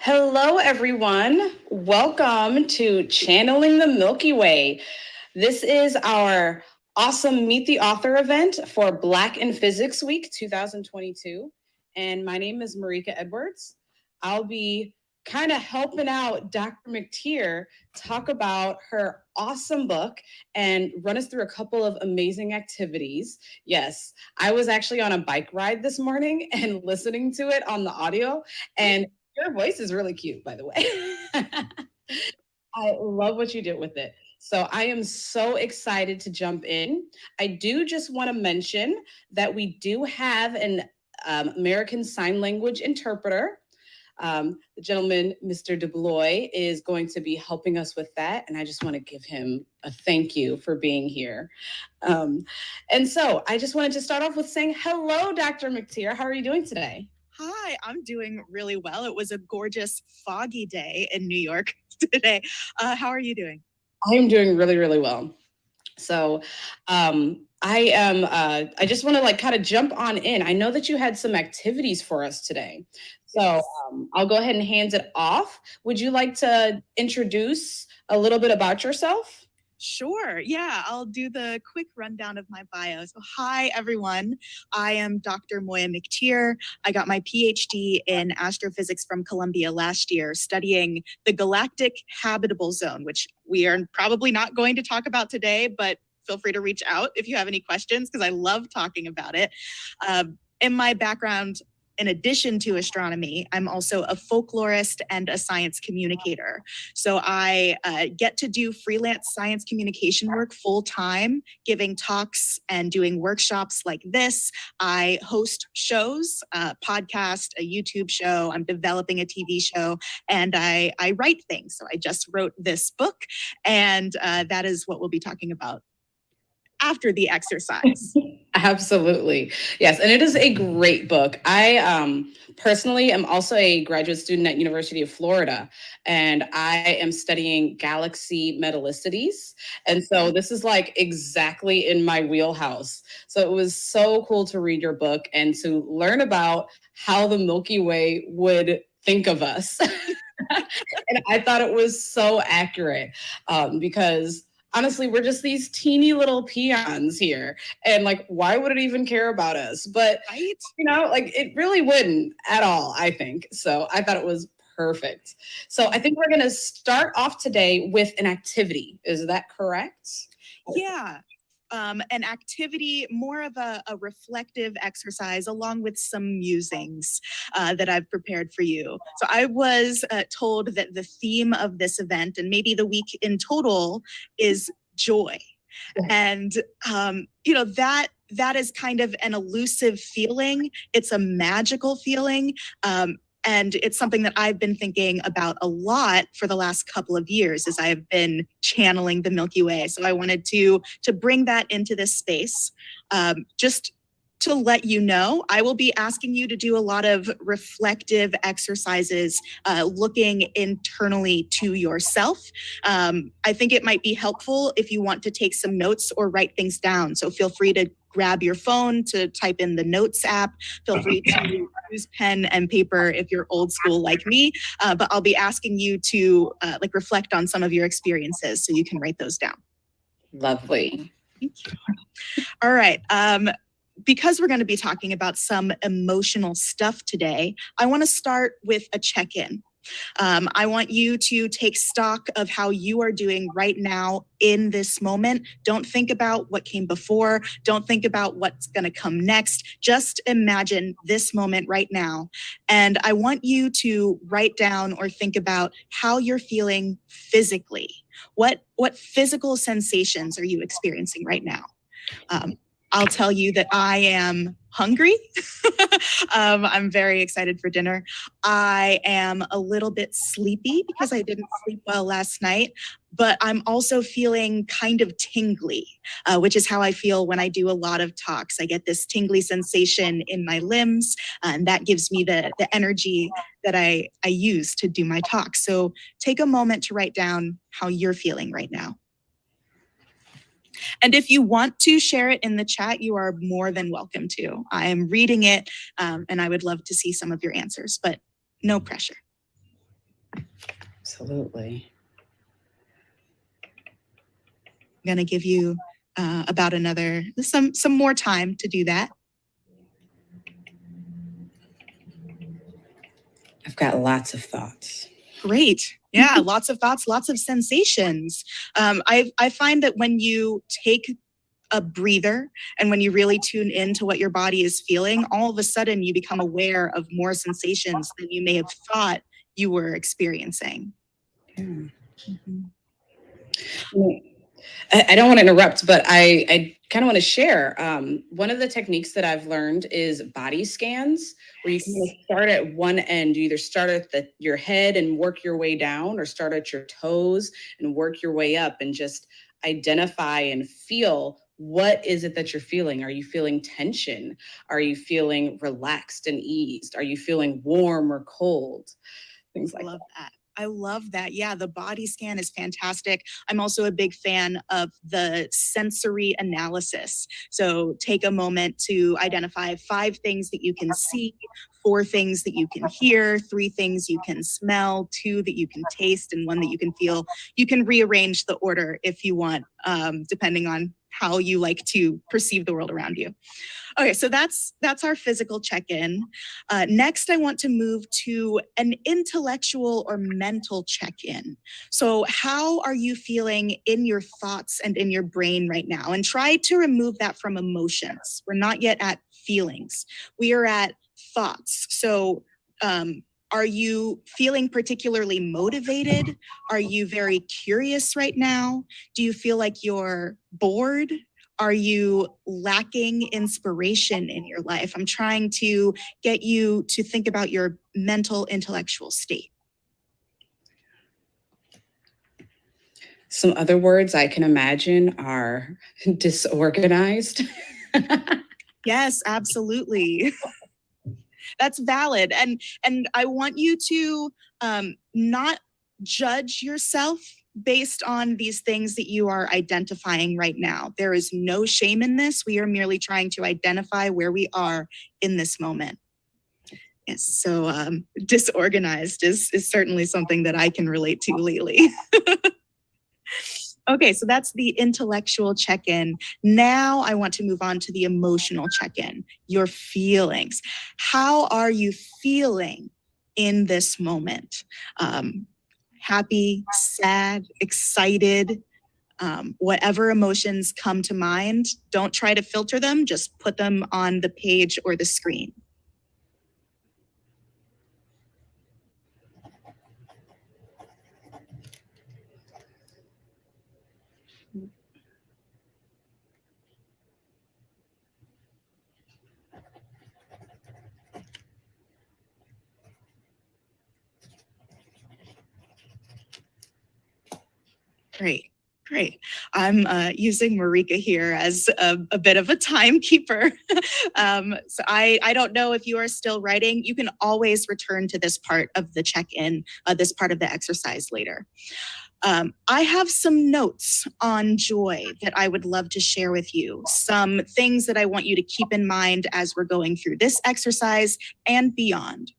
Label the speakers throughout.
Speaker 1: Hello, everyone. Welcome to Channeling the Milky Way. This is our awesome Meet the Author event for Black in Physics Week 2022. And my name is Marika Edwards. I'll be kind of helping out Dr. McTier talk about her awesome book and run us through a couple of amazing activities. Yes, I was actually on a bike ride this morning and listening to it on the audio, and your voice is really cute, by the way. I love what you did with it. So I am so excited to jump in. I do just want to mention that we do have an American Sign Language interpreter. The gentleman, Mr. DeBlois, is going to be helping us with that. And I just want to give him a thank you for being here. And so I just wanted to start off with saying, hello, Dr. McTier. How are you doing today?
Speaker 2: Hi, I'm doing really well. It was a gorgeous, foggy day in New York today. How are you doing?
Speaker 1: I am doing really, really well. So I just want to kind of jump on in. I know that you had some activities for us today. So I'll go ahead and hand it off. Would you like to introduce a little bit about yourself?
Speaker 2: Sure. Yeah, I'll do the quick rundown of my bio. So, hi, everyone. I am Dr. Moiya McTier. I got my PhD in astrophysics from Columbia last year, studying the galactic habitable zone, which we are probably not going to talk about today, but feel free to reach out if you have any questions, because I love talking about it. In my background, in addition to astronomy, I'm also a folklorist and a science communicator. So I get to do freelance science communication work full time, giving talks and doing workshops like this. I host shows, a podcast, a YouTube show. I'm developing a TV show, and I write things. So I just wrote this book, and that is what we'll be talking about after the exercise.
Speaker 1: Absolutely. Yes, and it is a great book. I personally am also a graduate student at University of Florida, and I am studying galaxy metallicities. And so this is exactly in my wheelhouse. So it was so cool to read your book and to learn about how the Milky Way would think of us. And I thought it was so accurate because honestly, we're just these teeny little peons here. And why would it even care about us? But,
Speaker 2: right?
Speaker 1: It really wouldn't at all, I think. So I thought it was perfect. So I think we're going to start off today with an activity. Is that correct?
Speaker 2: Yeah. An activity, more of a reflective exercise, along with some musings that I've prepared for you. So I was told that the theme of this event, and maybe the week in total, is joy. And, that is kind of an elusive feeling. It's a magical feeling. And it's something that I've been thinking about a lot for the last couple of years as I have been channeling the Milky Way. So I wanted to bring that into this space. Just to let you know, I will be asking you to do a lot of reflective exercises, looking internally to yourself. I think it might be helpful if you want to take some notes or write things down. So feel free to grab your phone to type in the notes app. Feel free to use pen and paper if you're old school like me. But I'll be asking you to reflect on some of your experiences so you can write those down.
Speaker 1: Lovely.
Speaker 2: Thank you. All right. Because we're going to be talking about some emotional stuff today, I want to start with a check-in. I want you to take stock of how you are doing right now in this moment. Don't think about what came before. Don't think about what's going to come next. Just imagine this moment right now. And I want you to write down or think about how you're feeling physically. What physical sensations are you experiencing right now? I'll tell you that I am hungry. I'm very excited for dinner. I am a little bit sleepy because I didn't sleep well last night, but I'm also feeling kind of tingly, which is how I feel when I do a lot of talks. I get this tingly sensation in my limbs, and that gives me the energy that I use to do my talk. So take a moment to write down how you're feeling right now. And if you want to share it in the chat, you are more than welcome to. I am reading it, and I would love to see some of your answers, but no pressure.
Speaker 1: Absolutely.
Speaker 2: I'm going to give you about some more time to do that.
Speaker 1: I've got lots of thoughts.
Speaker 2: Great. Yeah, lots of thoughts, lots of sensations. I find that when you take a breather and when you really tune into what your body is feeling, all of a sudden you become aware of more sensations than you may have thought you were experiencing.
Speaker 1: Yeah.
Speaker 2: Mhm.
Speaker 1: I don't want to interrupt, but I kind of want to share. One of the techniques that I've learned is body scans, where you can start at one end. You either start at your head and work your way down, or start at your toes and work your way up, and just identify and feel what is it that you're feeling. Are you feeling tension? Are you feeling relaxed and eased? Are you feeling warm or cold? Things like
Speaker 2: Love that. I love that. Yeah, the body scan is fantastic. I'm also a big fan of the sensory analysis. So take a moment to identify 5 things that you can see, 4 things that you can hear, 3 things you can smell, 2 that you can taste, and 1 that you can feel. You can rearrange the order if you want, depending on how you like to perceive the world around you. Okay, so that's our physical check-in. Next, I want to move to an intellectual or mental check-in. So how are you feeling in your thoughts and in your brain right now? And try to remove that from emotions. We're not yet at feelings. We are at thoughts. So are you feeling particularly motivated? Are you very curious right now? Do you feel like you're bored? Are you lacking inspiration in your life? I'm trying to get you to think about your mental, intellectual state.
Speaker 1: some other words I can imagine are disorganized.
Speaker 2: Yes, absolutely. That's valid. And I want you to not judge yourself based on these things that you are identifying right now. There is no shame in this. We are merely trying to identify where we are in this moment. Yes, so disorganized is certainly something that I can relate to lately. Okay, so that's the intellectual check-in. Now I want to move on to the emotional check-in, your feelings. How are you feeling in this moment? Happy, sad, excited, whatever emotions come to mind, don't try to filter them, just put them on the page or the screen. Great. Great. I'm using Marika here as a bit of a timekeeper. So I don't know if you are still writing. You can always return to this part of the check-in, this part of the exercise later. I have some notes on joy that I would love to share with you. Some things that I want you to keep in mind as we're going through this exercise and beyond.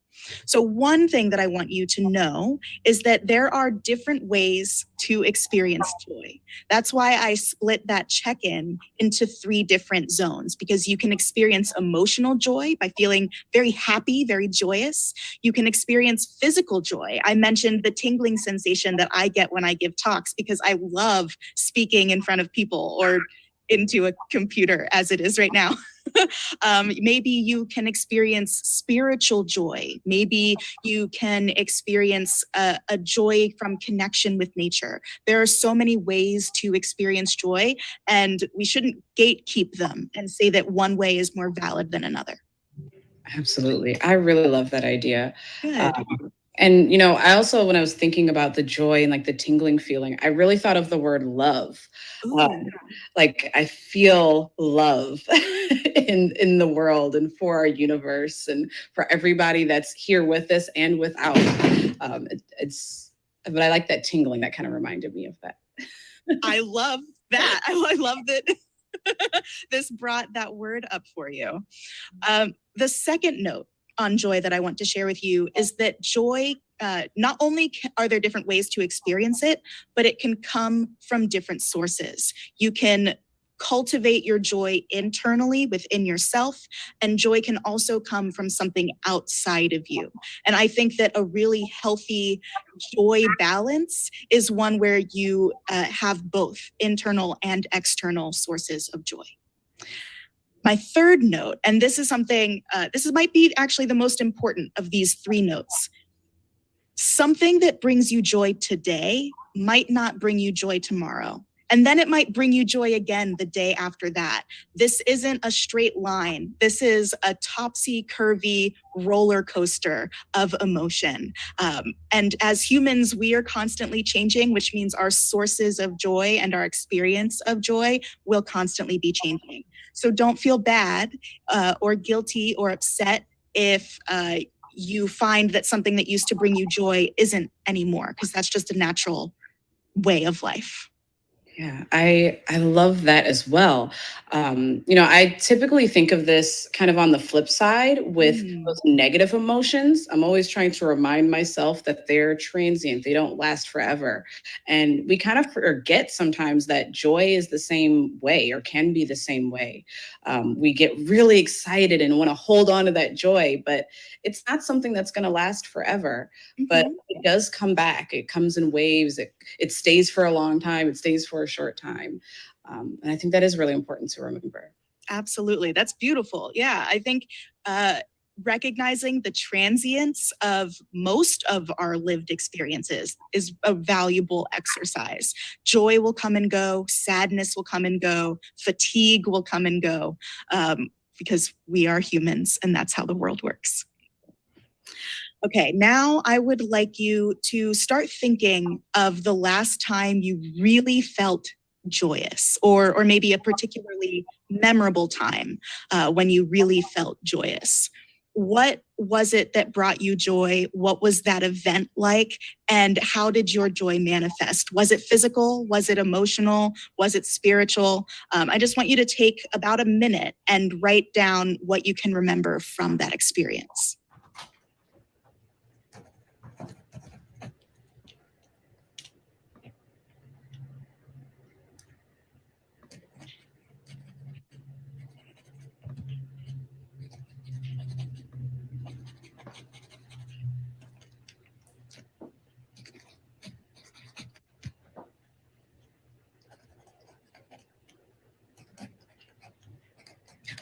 Speaker 2: So, one thing that I want you to know is that there are different ways to experience joy. That's why I split that check in into 3 different zones, because you can experience emotional joy by feeling very happy, very joyous. You can experience physical joy. I mentioned the tingling sensation that I get when I give talks because I love speaking in front of people or into a computer as it is right now. Maybe you can experience spiritual joy. Maybe you can experience a joy from connection with nature. There are so many ways to experience joy, and we shouldn't gatekeep them and say that one way is more valid than another.
Speaker 1: Absolutely. I really love that idea.
Speaker 2: Good.
Speaker 1: And I also, when I was thinking about the joy and like the tingling feeling, I really thought of the word love.
Speaker 2: Ooh.
Speaker 1: Like I feel love in the world and for our universe and for everybody that's here with us and without. But I like that tingling. That kind of reminded me of that.
Speaker 2: I love that. I love that this brought that word up for you. The second note on joy that I want to share with you is that joy not only are there different ways to experience it, but it can come from different sources. You can cultivate your joy internally within yourself, and joy can also come from something outside of you. And I think that a really healthy joy balance is one where you have both internal and external sources of joy. My third note, and this is something, might be actually the most important of these 3 notes. Something that brings you joy today might not bring you joy tomorrow. And then it might bring you joy again the day after that. This isn't a straight line. This is a topsy-curvy roller coaster of emotion. And as humans, we are constantly changing, which means our sources of joy and our experience of joy will constantly be changing. So don't feel bad or guilty or upset if you find that something that used to bring you joy isn't anymore, because that's just a natural way of life.
Speaker 1: Yeah, I love that as well. I typically think of this kind of on the flip side with those negative emotions. I'm always trying to remind myself that they're transient, they don't last forever. And we kind of forget sometimes that joy is the same way or can be the same way. We get really excited and want to hold on to that joy, but it's not something that's going to last forever. But it does come back. It comes in waves. It stays for a long time. It stays for a short time. And I think that is really important to remember.
Speaker 2: Absolutely. That's beautiful. Yeah. I think recognizing the transience of most of our lived experiences is a valuable exercise. Joy will come and go. Sadness will come and go. Fatigue will come and go, because we are humans and that's how the world works. Okay, now I would like you to start thinking of the last time you really felt joyous, or maybe a particularly memorable time when you really felt joyous. What was it that brought you joy? What was that event like? And how did your joy manifest? Was it physical? Was it emotional? Was it spiritual? I just want you to take about a minute and write down what you can remember from that experience.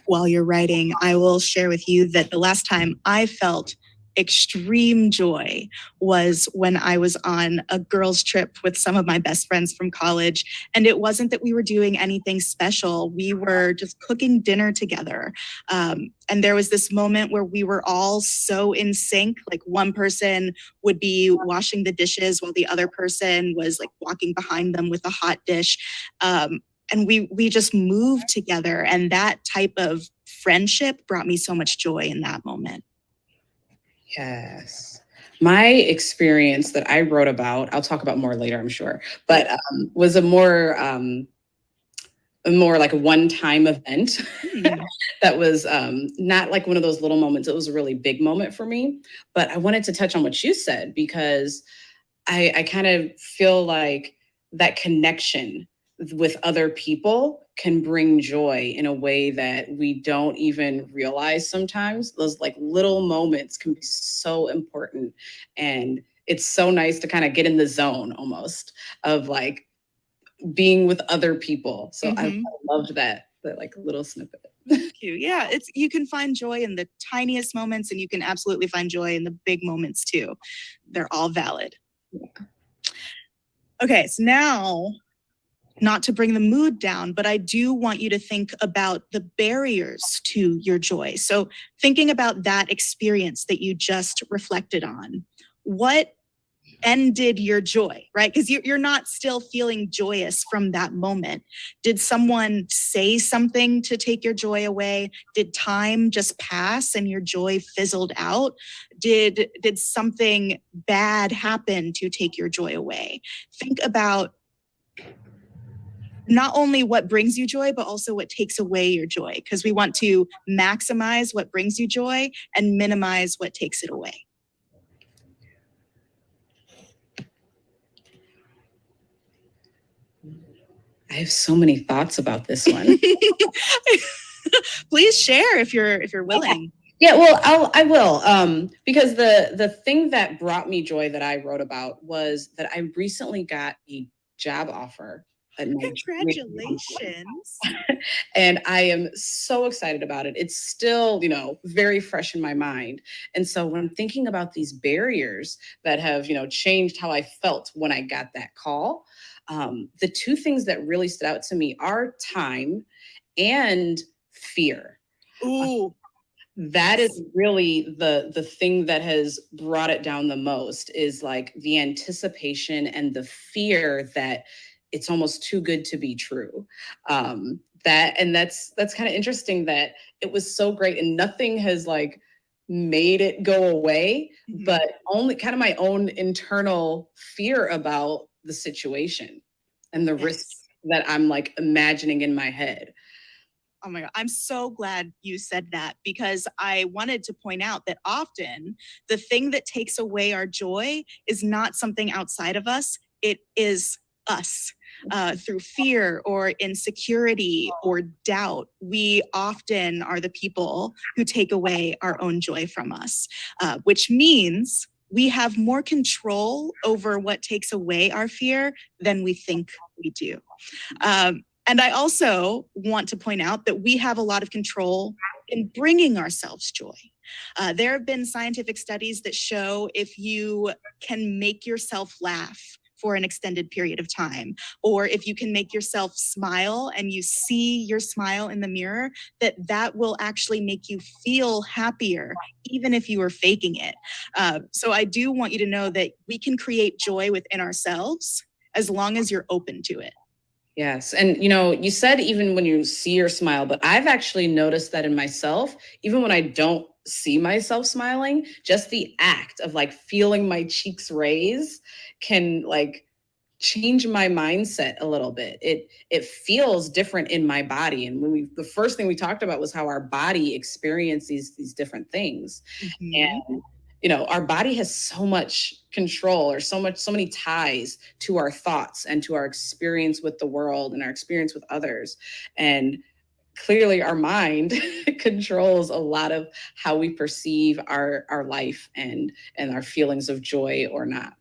Speaker 2: While you're writing, I will share with you that the last time I felt extreme joy was when I was on a girls' trip with some of my best friends from college. And it wasn't that we were doing anything special. We were just cooking dinner together. And there was this moment where we were all so in sync. Like one person would be washing the dishes while the other person was like walking behind them with a hot dish. And we just moved together, and that type of friendship brought me so much joy in that moment.
Speaker 1: Yes. My experience that I wrote about, I'll talk about more later, I'm sure, but was a more like a one-time event that was not like one of those little moments. It was a really big moment for me. But I wanted to touch on what you said, because I kind of feel like that connection with other people can bring joy in a way that we don't even realize sometimes. Those like little moments can be so important. And it's so nice to kind of get in the zone almost of like being with other people. So I loved that like little snippet.
Speaker 2: Thank you. Yeah, you can find joy in the tiniest moments, and you can absolutely find joy in the big moments too. They're all valid. Yeah. Okay, so now, not to bring the mood down, but I do want you to think about the barriers to your joy. So thinking about that experience that you just reflected on, what ended your joy, right? Because you're not still feeling joyous from that moment. Did someone say something to take your joy away? Did time just pass and your joy fizzled out? Did something bad happen to take your joy away? Think about not only what brings you joy, but also what takes away your joy, because we want to maximize what brings you joy and minimize what takes it away.
Speaker 1: I have so many thoughts about this one.
Speaker 2: Please share if you're willing.
Speaker 1: Yeah, well, I will, because the thing that brought me joy that I wrote about was that I recently got a job offer at my
Speaker 2: Congratulations.
Speaker 1: and I am so excited about it. It's still, very fresh in my mind. And so when I'm thinking about these barriers that have, changed how I felt when I got that call, the two things that really stood out to me are time and fear.
Speaker 2: Ooh.
Speaker 1: That is really the thing that has brought it down the most, is like the anticipation and the fear that it's almost too good to be true. That's kind of interesting that it was so great and nothing has like made it go away, but only kind of my own internal fear about the situation and the risk that I'm like imagining in my head.
Speaker 2: Oh my God, I'm so glad you said that, because I wanted to point out that often the thing that takes away our joy is not something outside of us. It is us. Through fear or insecurity or doubt, we often are the people who take away our own joy from us, which means we have more control over what takes away our fear than we think we do. And I also want to point out that we have a lot of control in bringing ourselves joy. There have been scientific studies that show if you can make yourself laugh for an extended period of time, or if you can make yourself smile and you see your smile in the mirror, that will actually make you feel happier, even if you are faking it. So I do want you to know that we can create joy within ourselves as long as you're open to it.
Speaker 1: Yes. And, you said even when you see your smile, but I've actually noticed that in myself, even when I don't see myself smiling, just the act of like feeling my cheeks raise can like change my mindset a little bit. It feels different in my body. And the first thing we talked about was how our body experiences these different things. And our body has so much control, or so many ties to our thoughts and to our experience with the world and our experience with others. And clearly our mind controls a lot of how we perceive our life and our feelings of joy or not.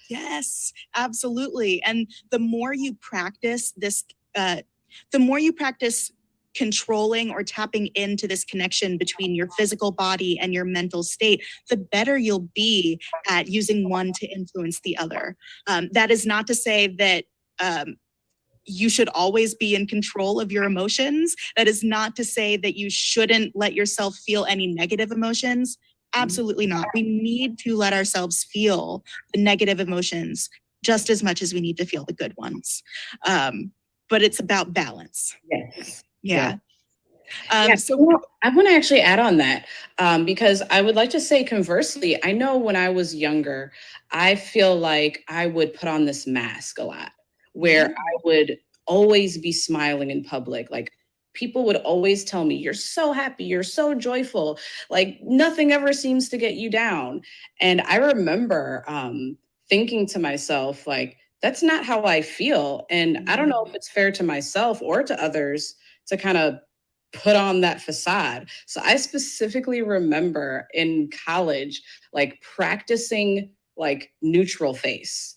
Speaker 2: Yes, absolutely. And the more you practice this, the more you practice controlling or tapping into this connection between your physical body and your mental state, the better you'll be at using one to influence the other. That is not to say that you should always be in control of your emotions. That is not to say that you shouldn't let yourself feel any negative emotions. Absolutely not. We need to let ourselves feel the negative emotions just as much as we need to feel the good ones. But it's about balance.
Speaker 1: Yes.
Speaker 2: Yeah.
Speaker 1: So I want to actually add on that, because I would like to say conversely, I know when I was younger, I feel like I would put on this mask a lot where I would always be smiling in public. Like people would always tell me, you're so happy, you're so joyful, like nothing ever seems to get you down. And I remember thinking to myself, like, that's not how I feel. And I don't know if it's fair to myself or to others to kind of put on that facade. So I specifically remember in college, like practicing like neutral face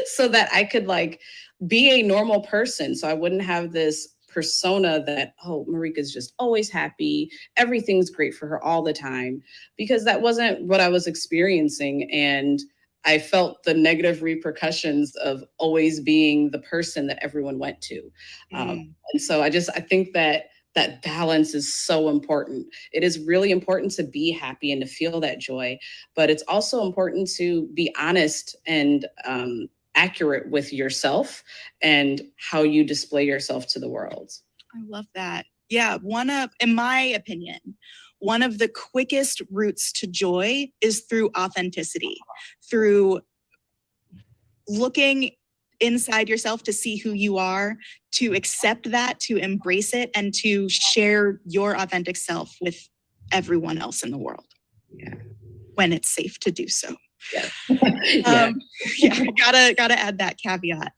Speaker 1: so that I could like be a normal person. So I wouldn't have this persona that, oh, Marika's just always happy. Everything's great for her all the time, because that wasn't what I was experiencing. And I felt the negative repercussions of always being the person that everyone went to. And so I think that balance is so important. It is really important to be happy and to feel that joy, but it's also important to be honest and accurate with yourself and how you display yourself to the world.
Speaker 2: I love that. Yeah, in my opinion, one of the quickest routes to joy is through authenticity, through looking inside yourself to see who you are, to accept that, to embrace it, and to share your authentic self with everyone else in the world.
Speaker 1: Yeah.
Speaker 2: When it's safe to do so.
Speaker 1: Yeah. Yeah.
Speaker 2: Yeah, gotta add that caveat.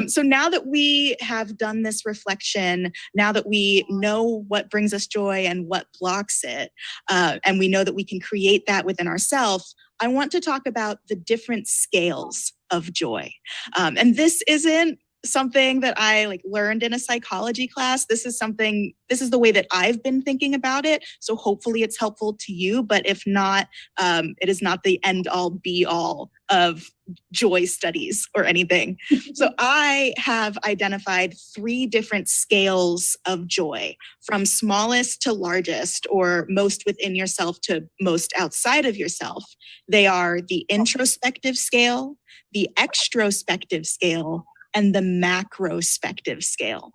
Speaker 2: So now that we have done this reflection, now that we know what brings us joy and what blocks it, and we know that we can create that within ourselves, I want to talk about the different scales of joy. And this isn't something that I learned in a psychology class. This is the way that I've been thinking about it. So hopefully it's helpful to you, but if not, it is not the end all be all of joy studies or anything. So I have identified 3 different scales of joy, from smallest to largest, or most within yourself to most outside of yourself. They are the introspective scale, the extrospective scale, and the macrospective scale.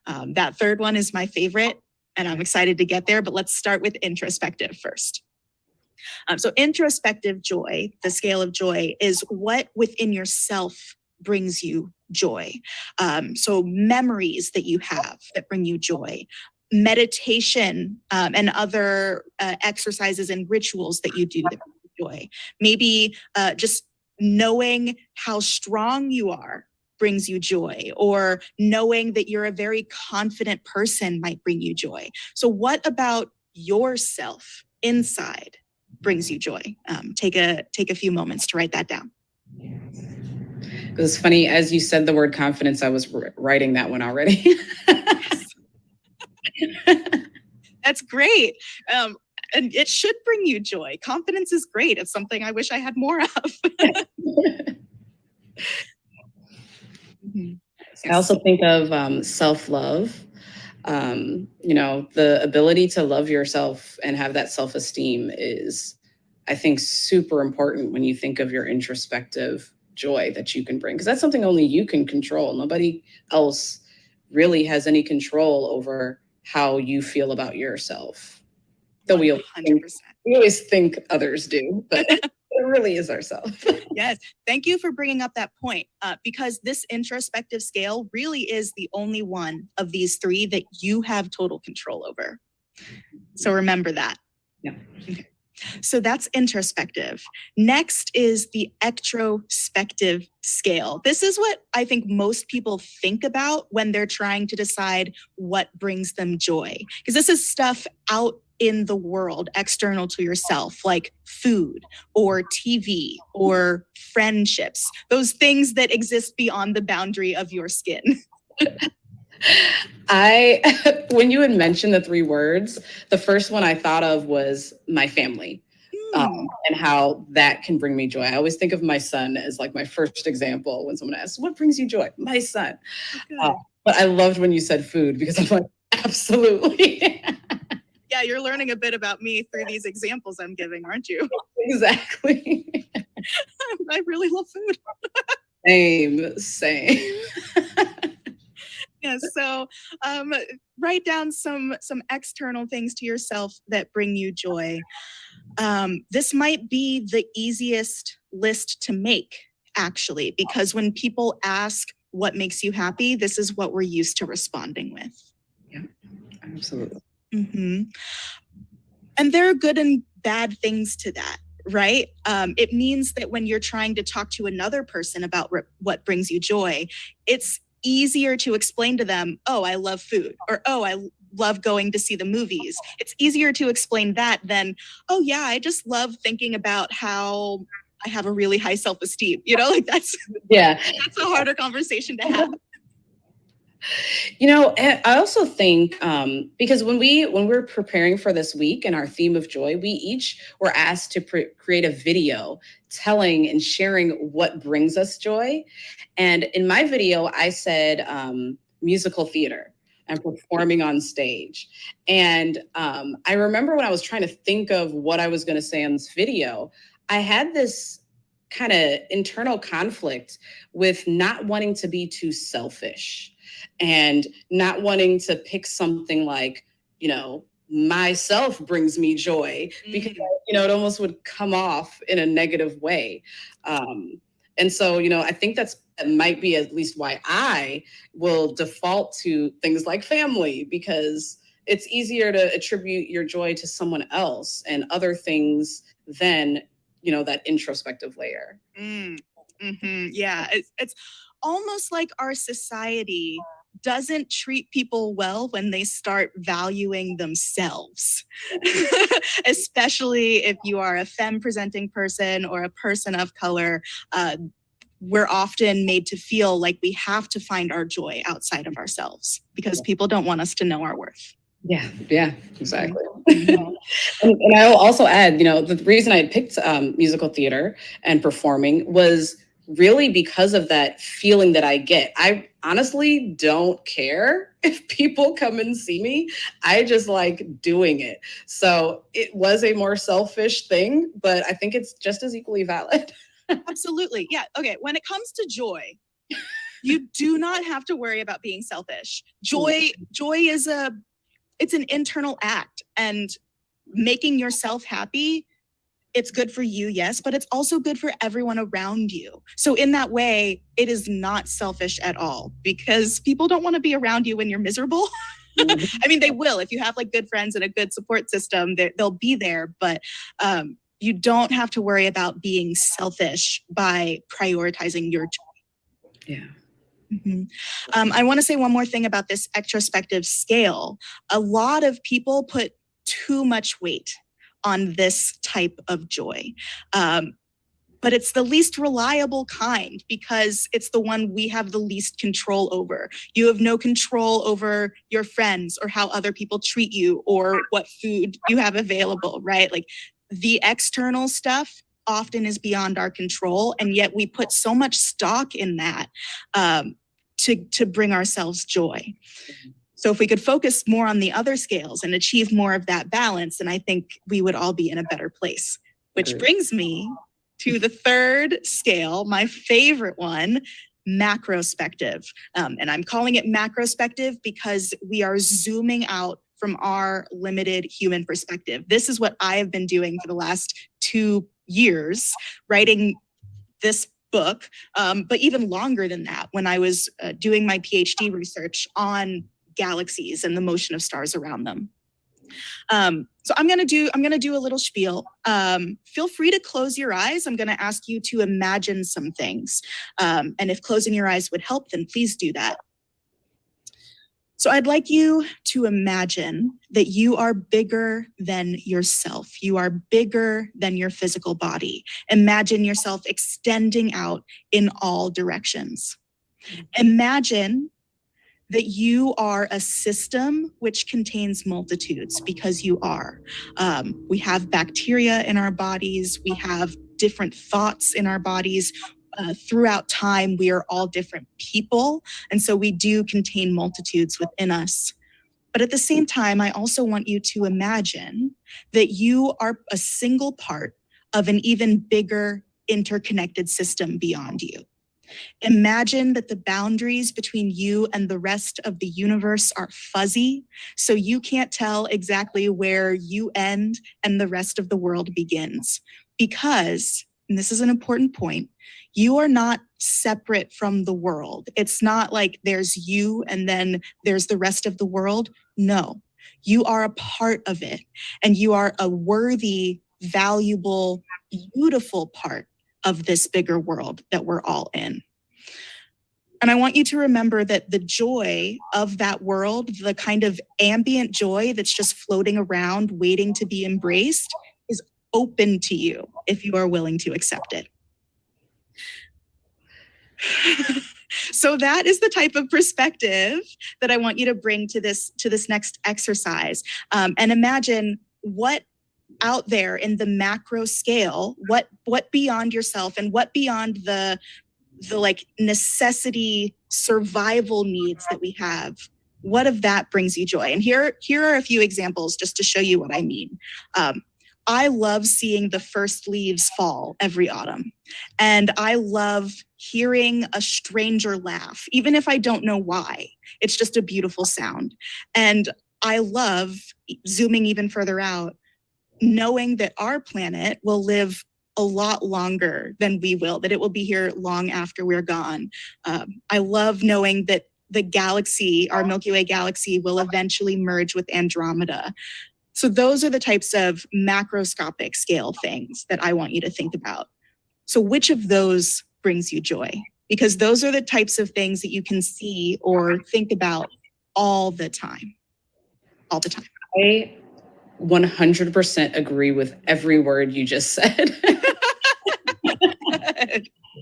Speaker 2: That third one is my favorite, and I'm excited to get there, but let's start with introspective first. So introspective joy, the scale of joy, is what within yourself brings you joy. So memories that you have that bring you joy, meditation, and other exercises and rituals that you do that bring you joy. Maybe just knowing how strong you are brings you joy, or knowing that you're a very confident person might bring you joy. So what about yourself inside brings you joy? Take a few moments to write that down.
Speaker 1: It was funny, as you said the word confidence, I was writing that one already.
Speaker 2: That's great. And it should bring you joy. Confidence is great. It's something I wish I had more of.
Speaker 1: I also think of self-love. The ability to love yourself and have that self-esteem is, I think, super important when you think of your introspective joy that you can bring, because that's something only you can control. Nobody else really has any control over how you feel about yourself. Though
Speaker 2: 100%.
Speaker 1: we always think others do, but it really is ourselves.
Speaker 2: Yes. Thank you for bringing up that point, because this introspective scale really is the only one of these 3 that you have total control over. So remember that.
Speaker 1: Yeah.
Speaker 2: Okay. So that's introspective. Next is the extrospective scale. This is what I think most people think about when they're trying to decide what brings them joy, because this is stuff out in the world, external to yourself, like food or TV or friendships, those things that exist beyond the boundary of your skin.
Speaker 1: When you had mentioned the 3 words, the first one I thought of was my family, and how that can bring me joy. I always think of my son as like my first example when someone asks, what brings you joy? My son. But I loved when you said food, because I'm like, absolutely.
Speaker 2: Yeah, you're learning a bit about me through these examples I'm giving, aren't you?
Speaker 1: Exactly.
Speaker 2: I really love food.
Speaker 1: Same.
Speaker 2: Yeah, so write down some external things to yourself that bring you joy. This might be the easiest list to make, actually, because when people ask what makes you happy, this is what we're used to responding with.
Speaker 1: Yeah, absolutely.
Speaker 2: Mm-hmm. And there are good and bad things to that, right? It means that when you're trying to talk to another person about what brings you joy, it's easier to explain to them, oh, I love food, or oh, I love going to see the movies. It's easier to explain that than, oh yeah, I just love thinking about how I have a really high self-esteem. That's a harder conversation to have.
Speaker 1: I also think because when we're preparing for this week and our theme of joy, we each were asked to create a video telling and sharing what brings us joy. And in my video, I said musical theater and performing on stage. And I remember when I was trying to think of what I was going to say on this video, I had this kind of internal conflict with not wanting to be too selfish and not wanting to pick something like, myself brings me joy, because, it almost would come off in a negative way. And so, I think that might be at least why I will default to things like family, because it's easier to attribute your joy to someone else, and other things than that introspective layer.
Speaker 2: Yeah, it's almost like our society doesn't treat people well when they start valuing themselves, especially if you are a femme presenting person or a person of color. We're often made to feel like we have to find our joy outside of ourselves because people don't want us to know our worth.
Speaker 1: Yeah, exactly. And I will also add, the reason I picked musical theater and performing was really because of that feeling that I get. I honestly don't care if people come and see me. I just like doing it. So it was a more selfish thing, but I think it's just as equally valid.
Speaker 2: Absolutely. Yeah. Okay. When it comes to joy, you do not have to worry about being selfish. Joy is it's an internal act, and making yourself happy, it's good for you, yes, but it's also good for everyone around you. So in that way, it is not selfish at all, because people don't want to be around you when you're miserable. I mean, they will. If you have like good friends and a good support system, they'll be there, but you don't have to worry about being selfish by prioritizing your joy.
Speaker 1: Yeah.
Speaker 2: I want to say one more thing about this extrospective scale. A lot of people put too much weight on this type of joy. But it's the least reliable kind because it's the one we have the least control over. You have no control over your friends or how other people treat you or what food you have available, right? Like the external stuff often is beyond our control, and yet we put so much stock in that to bring ourselves joy. So if we could focus more on the other scales and achieve more of that balance, then I think we would all be in a better place. Which brings me to the third scale, my favorite one, macrospective. And I'm calling it macrospective because we are zooming out from our limited human perspective. This is what I have been doing for the last 2 years, writing this book, but even longer than that, when I was doing my PhD research on galaxies and the motion of stars around them. So I'm gonna do a little spiel. Feel free to close your eyes. I'm gonna ask you to imagine some things. And if closing your eyes would help, then please do that. So I'd like you to imagine that you are bigger than yourself. You are bigger than your physical body. Imagine yourself extending out in all directions. Imagine that you are a system which contains multitudes, because you are. We have bacteria in our bodies. We have different thoughts in our bodies. Throughout time, we are all different people. And so we do contain multitudes within us. But at the same time, I also want you to imagine that you are a single part of an even bigger interconnected system beyond you. Imagine that the boundaries between you and the rest of the universe are fuzzy, so you can't tell exactly where you end and the rest of the world begins. Because, and this is an important point, you are not separate from the world. It's not like there's you and then there's the rest of the world. No, you are a part of it, and you are a worthy, valuable, beautiful part of this bigger world that we're all in. And I want you to remember that the joy of that world, the kind of ambient joy that's just floating around, waiting to be embraced, is open to you if you are willing to accept it. So that is the type of perspective that I want you to bring to this next exercise. And imagine what out there in the macro scale, what beyond yourself and what beyond the like necessity survival needs that we have, what of that brings you joy? And here are a few examples just to show you what I mean. I love seeing the first leaves fall every autumn. And I love hearing a stranger laugh, even if I don't know why. It's just a beautiful sound. And I love, zooming even further out, knowing that our planet will live a lot longer than we will, that it will be here long after we're gone. I love knowing that the galaxy, our Milky Way galaxy, will eventually merge with Andromeda. So those are the types of macroscopic scale things that I want you to think about. So which of those brings you joy? Because those are the types of things that you can see or think about all the time. All the time.
Speaker 1: I 100% agree with every word you just said.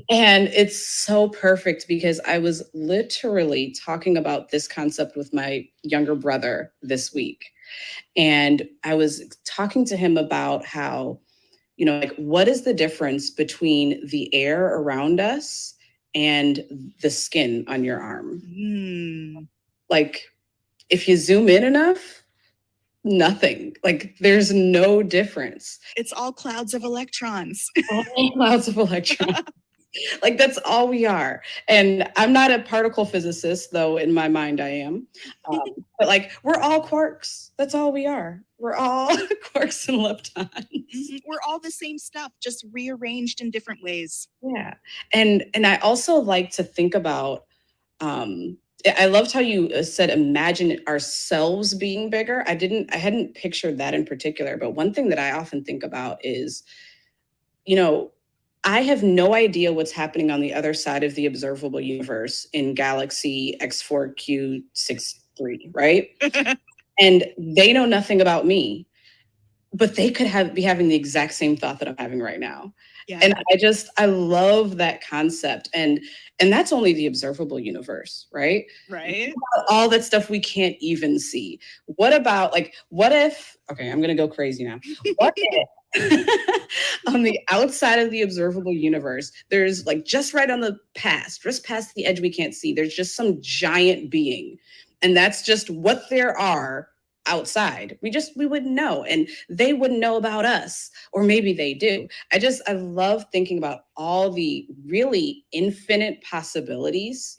Speaker 1: And it's so perfect because I was literally talking about this concept with my younger brother this week. And I was talking to him about how, like, what is the difference between the air around us and the skin on your arm? Like, if you zoom in enough, nothing. Like, there's no difference.
Speaker 2: It's all clouds of electrons.
Speaker 1: All clouds of electrons. Like, that's all we are. And I'm not a particle physicist, though in my mind I am. But like, we're all quarks. That's all we are. We're all quarks and leptons.
Speaker 2: We're all the same stuff, just rearranged in different ways.
Speaker 1: Yeah. And I also like to think about, I loved how you said imagine ourselves being bigger. I hadn't pictured that in particular, but one thing that I often think about is, I have no idea what's happening on the other side of the observable universe in galaxy X4Q63, right? And they know nothing about me, but they could be having the exact same thought that I'm having right now. Yeah. And I love that concept. And that's only the observable universe, right?
Speaker 2: Right.
Speaker 1: All that stuff we can't even see. What about, like, what if, okay, I'm going to go crazy now. What if on the outside of the observable universe, there's, like, just past the edge we can't see, there's just some giant being. And that's just what there are outside. We wouldn't know, and they wouldn't know about us, or maybe they do. I love thinking about all the really infinite possibilities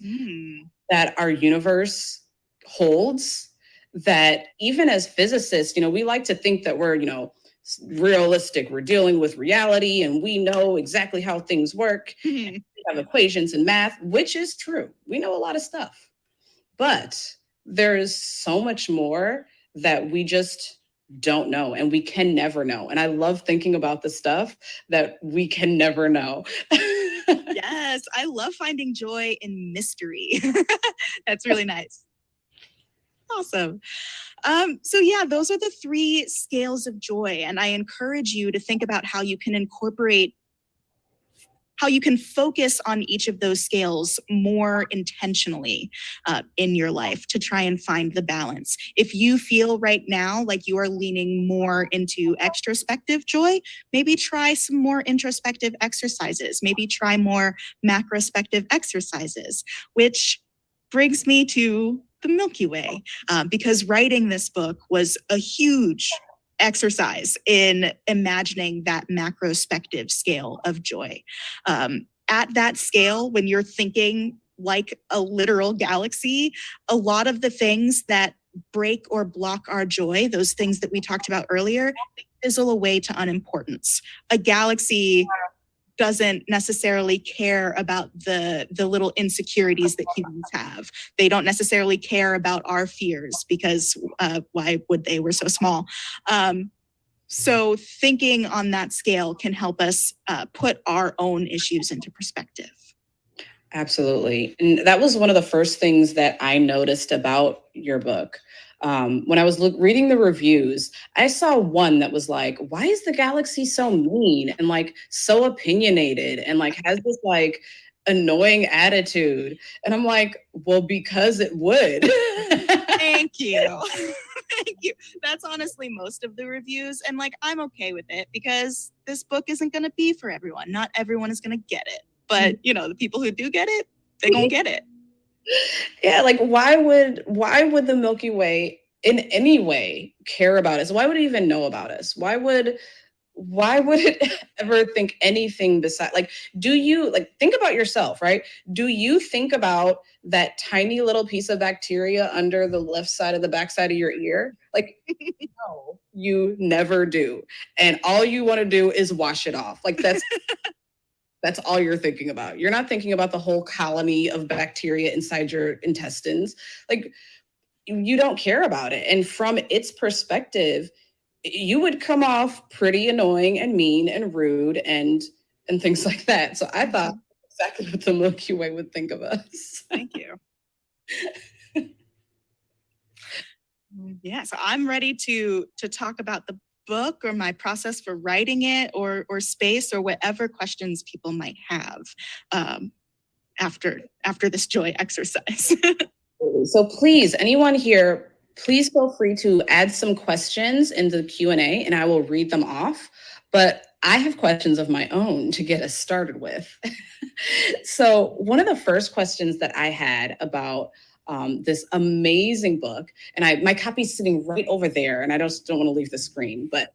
Speaker 1: that our universe holds, that even as physicists, we like to think that we're, realistic. We're dealing with reality and we know exactly how things work. We have equations and math, which is true. We know a lot of stuff, but there's so much more that we just don't know, and we can never know. And I love thinking about the stuff that we can never know.
Speaker 2: Yes, I love finding joy in mystery. That's really nice. Awesome. So yeah, those are the 3 scales of joy. And I encourage you to think about how you can focus on each of those scales more intentionally in your life to try and find the balance. If you feel right now like you are leaning more into extrospective joy, maybe try some more introspective exercises. Maybe try more macrospective exercises, which brings me to the Milky Way, because writing this book was a huge exercise in imagining that macrospective scale of joy. At that scale, when you're thinking like a literal galaxy, a lot of the things that break or block our joy, those things that we talked about earlier, fizzle away to unimportance. A galaxy doesn't necessarily care about the little insecurities that humans have. They don't necessarily care about our fears because why would they? We're so small. So thinking on that scale can help us put our own issues into perspective.
Speaker 1: Absolutely. And that was one of the first things that I noticed about your book. When I was reading the reviews, I saw one that was like, why is the galaxy so mean and like so opinionated and like has this like annoying attitude? And I'm like, well, because it would.
Speaker 2: Thank you. Thank you. That's honestly most of the reviews. And like, I'm okay with it because this book isn't going to be for everyone. Not everyone is going to get it. But, the people who do get it, they're going to get it.
Speaker 1: Yeah, like why would the Milky Way in any way care about us? Why would it even know about us? Why would it ever think anything besides, like, do you, like, think about yourself, right? Do you think about that tiny little piece of bacteria under the left side of the backside of your ear? Like, no, you never do. And all you want to do is wash it off. Like, that's all you're thinking about. You're not thinking about the whole colony of bacteria inside your intestines. Like, you don't care about it. And from its perspective, you would come off pretty annoying and mean and rude and things like that. So I thought exactly what the Milky Way would think of us.
Speaker 2: Thank you. Yeah, so I'm ready to talk about the book or my process for writing it, or space, or whatever questions people might have after this joy exercise.
Speaker 1: So please, anyone here, please feel free to add some questions in the Q&A and I will read them off. But I have questions of my own to get us started with. So one of the first questions that I had about this amazing book, and my copy's sitting right over there, and I just don't want to leave the screen, but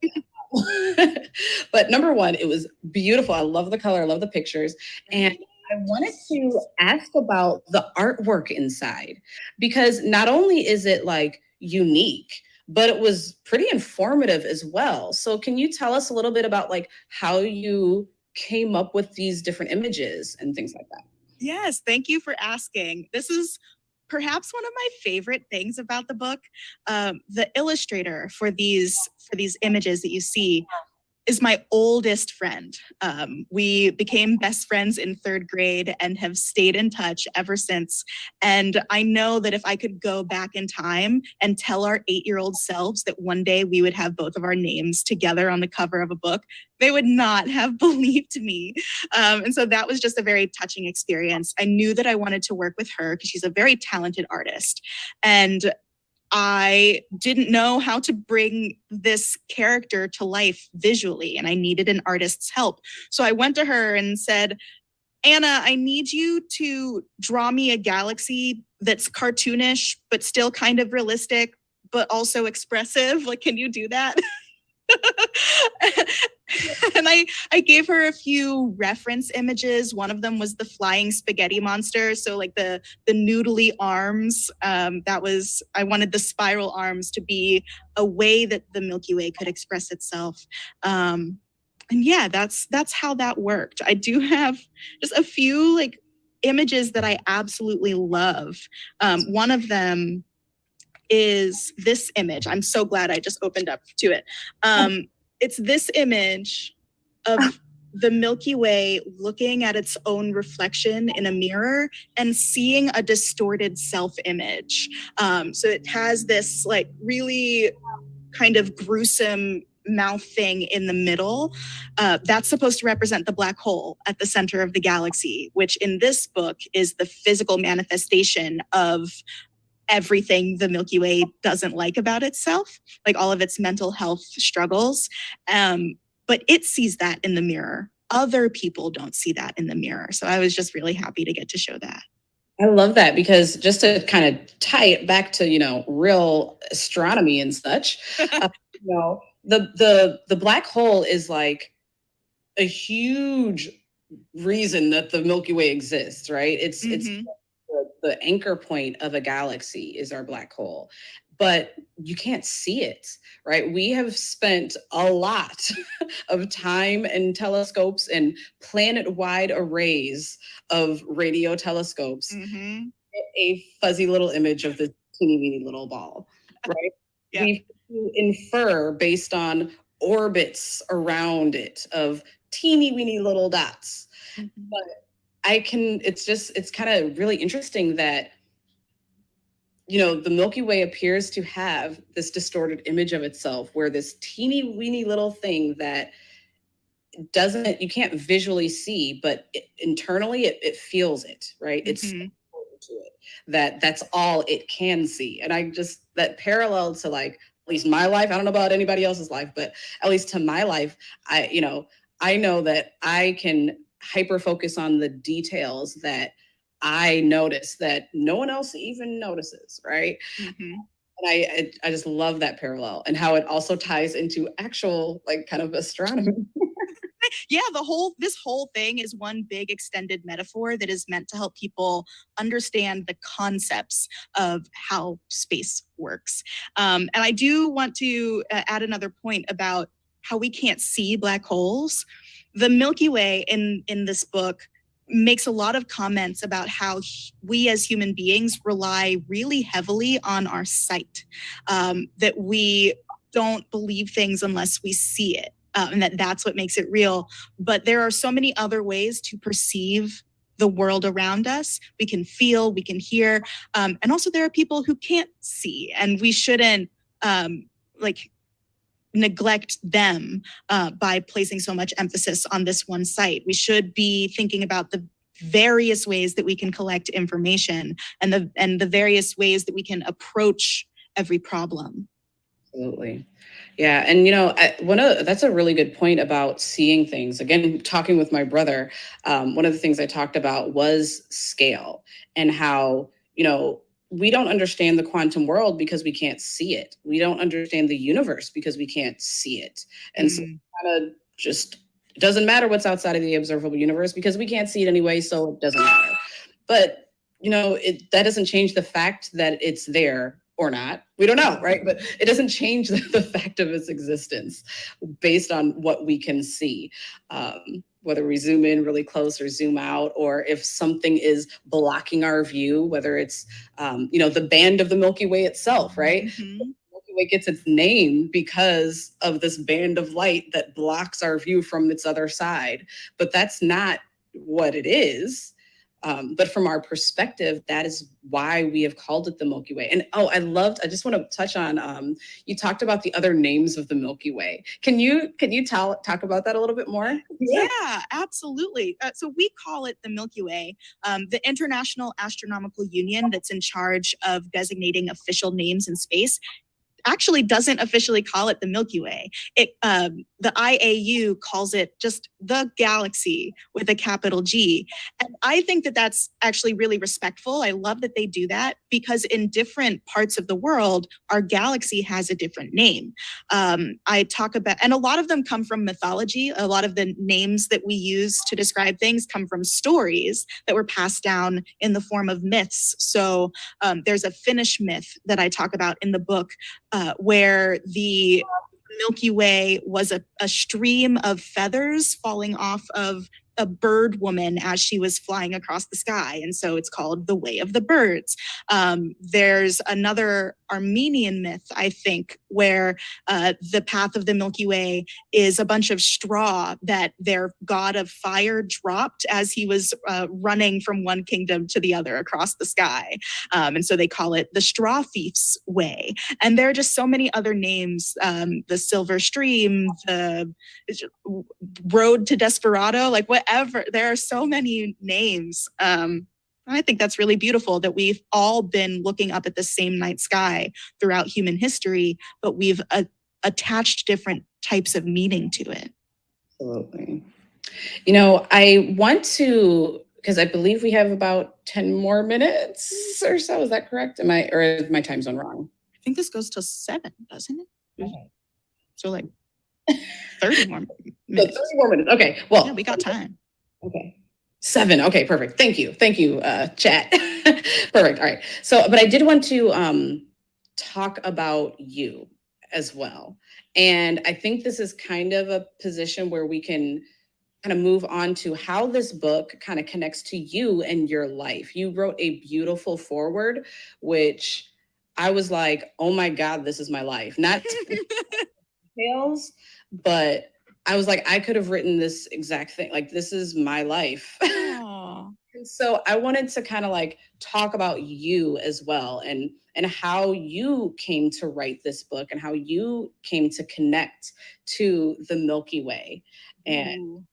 Speaker 1: but number one, it was beautiful. I love the color, I love the pictures. And I wanted to ask about the artwork inside, because not only is it like unique, but it was pretty informative as well. So can you tell us a little bit about like how you came up with these different images and things like that?
Speaker 2: Yes, thank you for asking. This is perhaps one of my favorite things about the book. The illustrator for these images that you see is my oldest friend. We became best friends in third grade and have stayed in touch ever since. And I know that if I could go back in time and tell our 8-year-old selves that one day we would have both of our names together on the cover of a book, they would not have believed me. And so that was just a very touching experience. I knew that I wanted to work with her because she's a very talented artist. And I didn't know how to bring this character to life visually, and I needed an artist's help. So I went to her and said, Anna, I need you to draw me a galaxy that's cartoonish, but still kind of realistic, but also expressive. Like, can you do that? And I gave her a few reference images. One of them was the flying spaghetti monster. So like the noodly arms, I wanted the spiral arms to be a way that the Milky Way could express itself. And yeah, that's how that worked. I do have just a few like images that I absolutely love. One of them is this image. I'm so glad I just opened up to it. It's this image of the Milky Way looking at its own reflection in a mirror and seeing a distorted self-image. So it has this like really kind of gruesome mouth thing in the middle. That's supposed to represent the black hole at the center of the galaxy, which in this book is the physical manifestation of everything the Milky Way doesn't like about itself, like all of its mental health struggles. But it sees that in the mirror. Other people don't see that in the mirror. So I was just really happy to get to show that.
Speaker 1: I love that, because just to kind of tie it back to, real astronomy and such, the black hole is like a huge reason that the Milky Way exists, right? It's the anchor point of a galaxy is our black hole, but you can't see it, right? We have spent a lot of time and telescopes and planet-wide arrays of radio telescopes, a fuzzy little image of the teeny weeny little ball, right?
Speaker 2: Yeah.
Speaker 1: We infer based on orbits around it of teeny weeny little dots. But it's kind of really interesting that, the Milky Way appears to have this distorted image of itself, where this teeny weeny little thing that you can't visually see, but internally it feels it, right? It's important to it that's all it can see. And that parallel to like, at least my life, I don't know about anybody else's life, but at least to my life, I know that I can hyper focus on the details that I notice that no one else even notices, right? And I just love that parallel and how it also ties into actual like kind of astronomy.
Speaker 2: Yeah, this whole thing is one big extended metaphor that is meant to help people understand the concepts of how space works. And I do want to add another point about how we can't see black holes. The Milky Way in this book makes a lot of comments about how we as human beings rely really heavily on our sight, that we don't believe things unless we see it, and that's what makes it real. But there are so many other ways to perceive the world around us. We can feel, we can hear, and also there are people who can't see, and we shouldn't like neglect them by placing so much emphasis on this one site. We should be thinking about the various ways that we can collect information and the various ways that we can approach every problem.
Speaker 1: Absolutely. Yeah. And, that's a really good point about seeing things. Again, talking with my brother, one of the things I talked about was scale and how, we don't understand the quantum world because we can't see it. We don't understand the universe because we can't see it. And so kind of just, it doesn't matter what's outside of the observable universe because we can't see it anyway. So it doesn't matter. But, that doesn't change the fact that it's there or not. We don't know, right? But it doesn't change the fact of its existence based on what we can see. Whether we zoom in really close or zoom out, or if something is blocking our view, whether it's, the band of the Milky Way itself, right?
Speaker 2: Mm-hmm.
Speaker 1: The Milky Way gets its name because of this band of light that blocks our view from its other side. But that's not what it is. But from our perspective, that is why we have called it the Milky Way. And I just want to touch on, you talked about the other names of the Milky Way. Can you talk about that a little bit more?
Speaker 2: Yeah, absolutely. So we call it the Milky Way. The International Astronomical Union, that's in charge of designating official names in space, actually doesn't officially call it the Milky Way. The IAU calls it just the galaxy with a capital G. And I think that that's actually really respectful. I love that they do that because in different parts of the world, our galaxy has a different name. I talk about, and a lot of them come from mythology. A lot of the names that we use to describe things come from stories that were passed down in the form of myths. So there's a Finnish myth that I talk about in the book where the Milky Way was a stream of feathers falling off of a bird woman as she was flying across the sky. And so it's called the Way of the Birds. There's another Armenian myth, I think, where the path of the Milky Way is a bunch of straw that their god of fire dropped as he was running from one kingdom to the other across the sky. And so they call it the Straw Thief's Way. And there are just so many other names, the Silver Stream, the Road to Desperado, like whatever. There are so many names. I think that's really beautiful that we've all been looking up at the same night sky throughout human history, but we've attached different types of meaning to it.
Speaker 1: Absolutely. I want to, because I believe we have about 10 more minutes or so. Is that correct? Or is my time zone wrong?
Speaker 2: I think this goes till 7, doesn't it? Okay. So like 30 more minutes.
Speaker 1: So 30 more minutes. Okay. Well,
Speaker 2: yeah, we got time.
Speaker 1: Okay. 7. Okay, perfect. Thank you. Thank you, chat. Perfect. All right. So, but I did want to talk about you as well. And I think this is kind of a position where we can kind of move on to how this book kind of connects to you and your life. You wrote a beautiful foreword, which I was like, oh my God, this is my life. Not details, but I was like, I could have written this exact thing. Like, this is my life. And so I wanted to kind of like talk about you as well and how you came to write this book and how you came to connect to the Milky Way and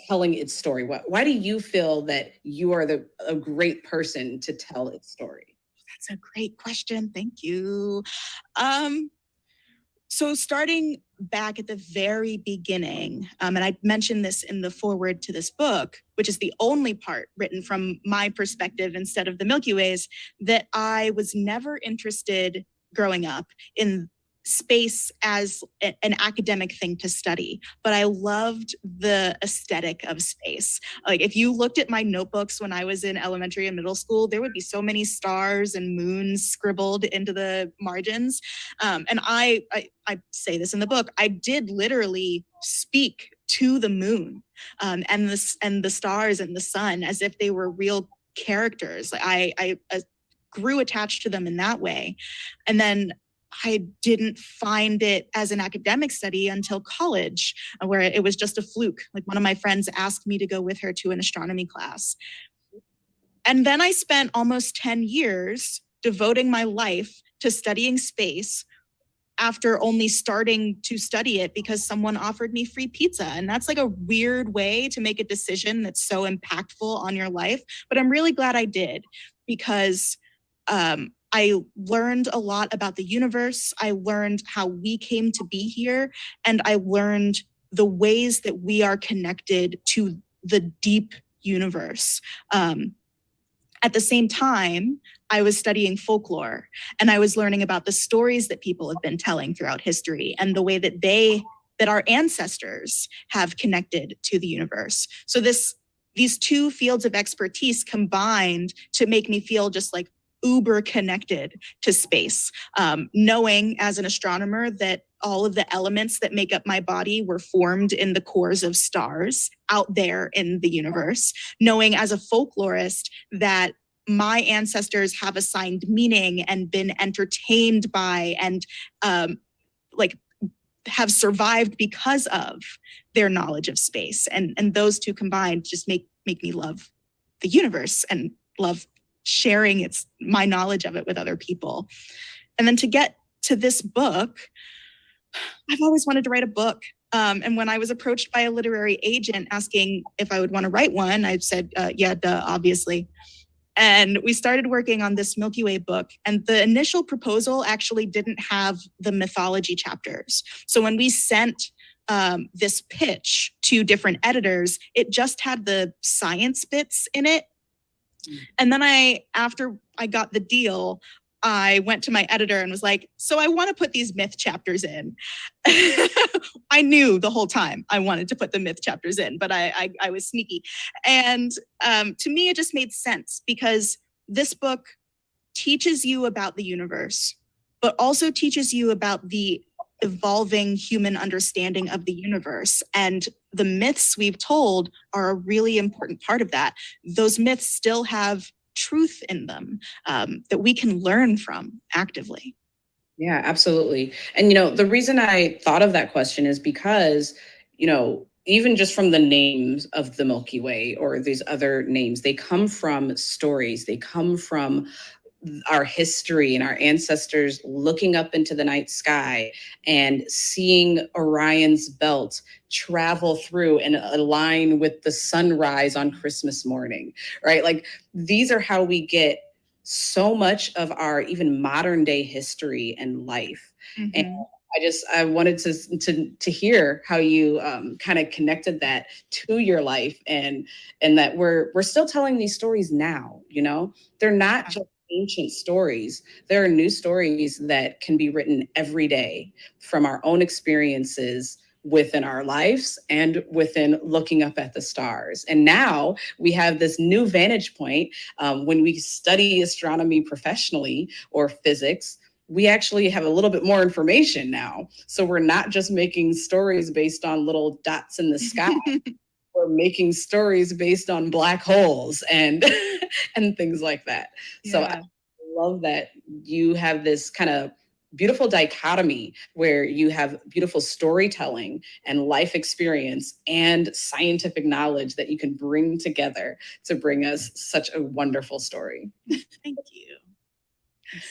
Speaker 1: telling its story. Why do you feel that you are a great person to tell its story?
Speaker 2: That's a great question. Thank you. So starting back at the very beginning, and I mentioned this in the foreword to this book, which is the only part written from my perspective instead of the Milky Way's, that I was never interested growing up in space as an academic thing to study, but I loved the aesthetic of space. Like if you looked at my notebooks when I was in elementary and middle school, there would be so many stars and moons scribbled into the margins. And I say this in the book, I did literally speak to the moon and the stars and the sun as if they were real characters. I grew attached to them in that way. And then I didn't find it as an academic study until college, where it was just a fluke. Like one of my friends asked me to go with her to an astronomy class. And then I spent almost 10 years devoting my life to studying space after only starting to study it because someone offered me free pizza. And that's like a weird way to make a decision that's so impactful on your life. But I'm really glad I did, because I learned a lot about the universe. I learned how we came to be here. And I learned the ways that we are connected to the deep universe. At the same time, I was studying folklore, and I was learning about the stories that people have been telling throughout history and the way that our ancestors have connected to the universe. So these two fields of expertise combined to make me feel just like uber connected to space, knowing as an astronomer that all of the elements that make up my body were formed in the cores of stars out there in the universe, knowing as a folklorist that my ancestors have assigned meaning and been entertained by and like have survived because of their knowledge of space. And those two combined just make me love the universe and love sharing my knowledge of it with other people. And then to get to this book, I've always wanted to write a book. And when I was approached by a literary agent asking if I would want to write one, I said, yeah, duh, obviously. And we started working on this Milky Way book. And the initial proposal actually didn't have the mythology chapters. So when we sent this pitch to different editors, it just had the science bits in it. And then after I got the deal, I went to my editor and was like, so I want to put these myth chapters in. I knew the whole time I wanted to put the myth chapters in, but I was sneaky. And to me, it just made sense, because this book teaches you about the universe, but also teaches you about the evolving human understanding of the universe. And the myths we've told are a really important part of that. Those myths still have truth in them that we can learn from actively.
Speaker 1: Yeah, absolutely. And, the reason I thought of that question is because, even just from the names of the Milky Way or these other names, they come from stories. They come from our history and our ancestors looking up into the night sky and seeing Orion's belt travel through and align with the sunrise on Christmas morning, right? Like, these are how we get so much of our even modern day history and life. Mm-hmm. And I wanted to hear how you kind of connected that to your life, and that we're still telling these stories now. They're not just ancient stories. There are new stories that can be written every day from our own experiences within our lives and within looking up at the stars. And now we have this new vantage point. When we study astronomy professionally or physics, we actually have a little bit more information now. So we're not just making stories based on little dots in the sky. We're making stories based on black holes and and things like that. Yeah. So I love that you have this kind of beautiful dichotomy where you have beautiful storytelling and life experience and scientific knowledge that you can bring together to bring us such a wonderful story.
Speaker 2: Thank you.
Speaker 1: Thank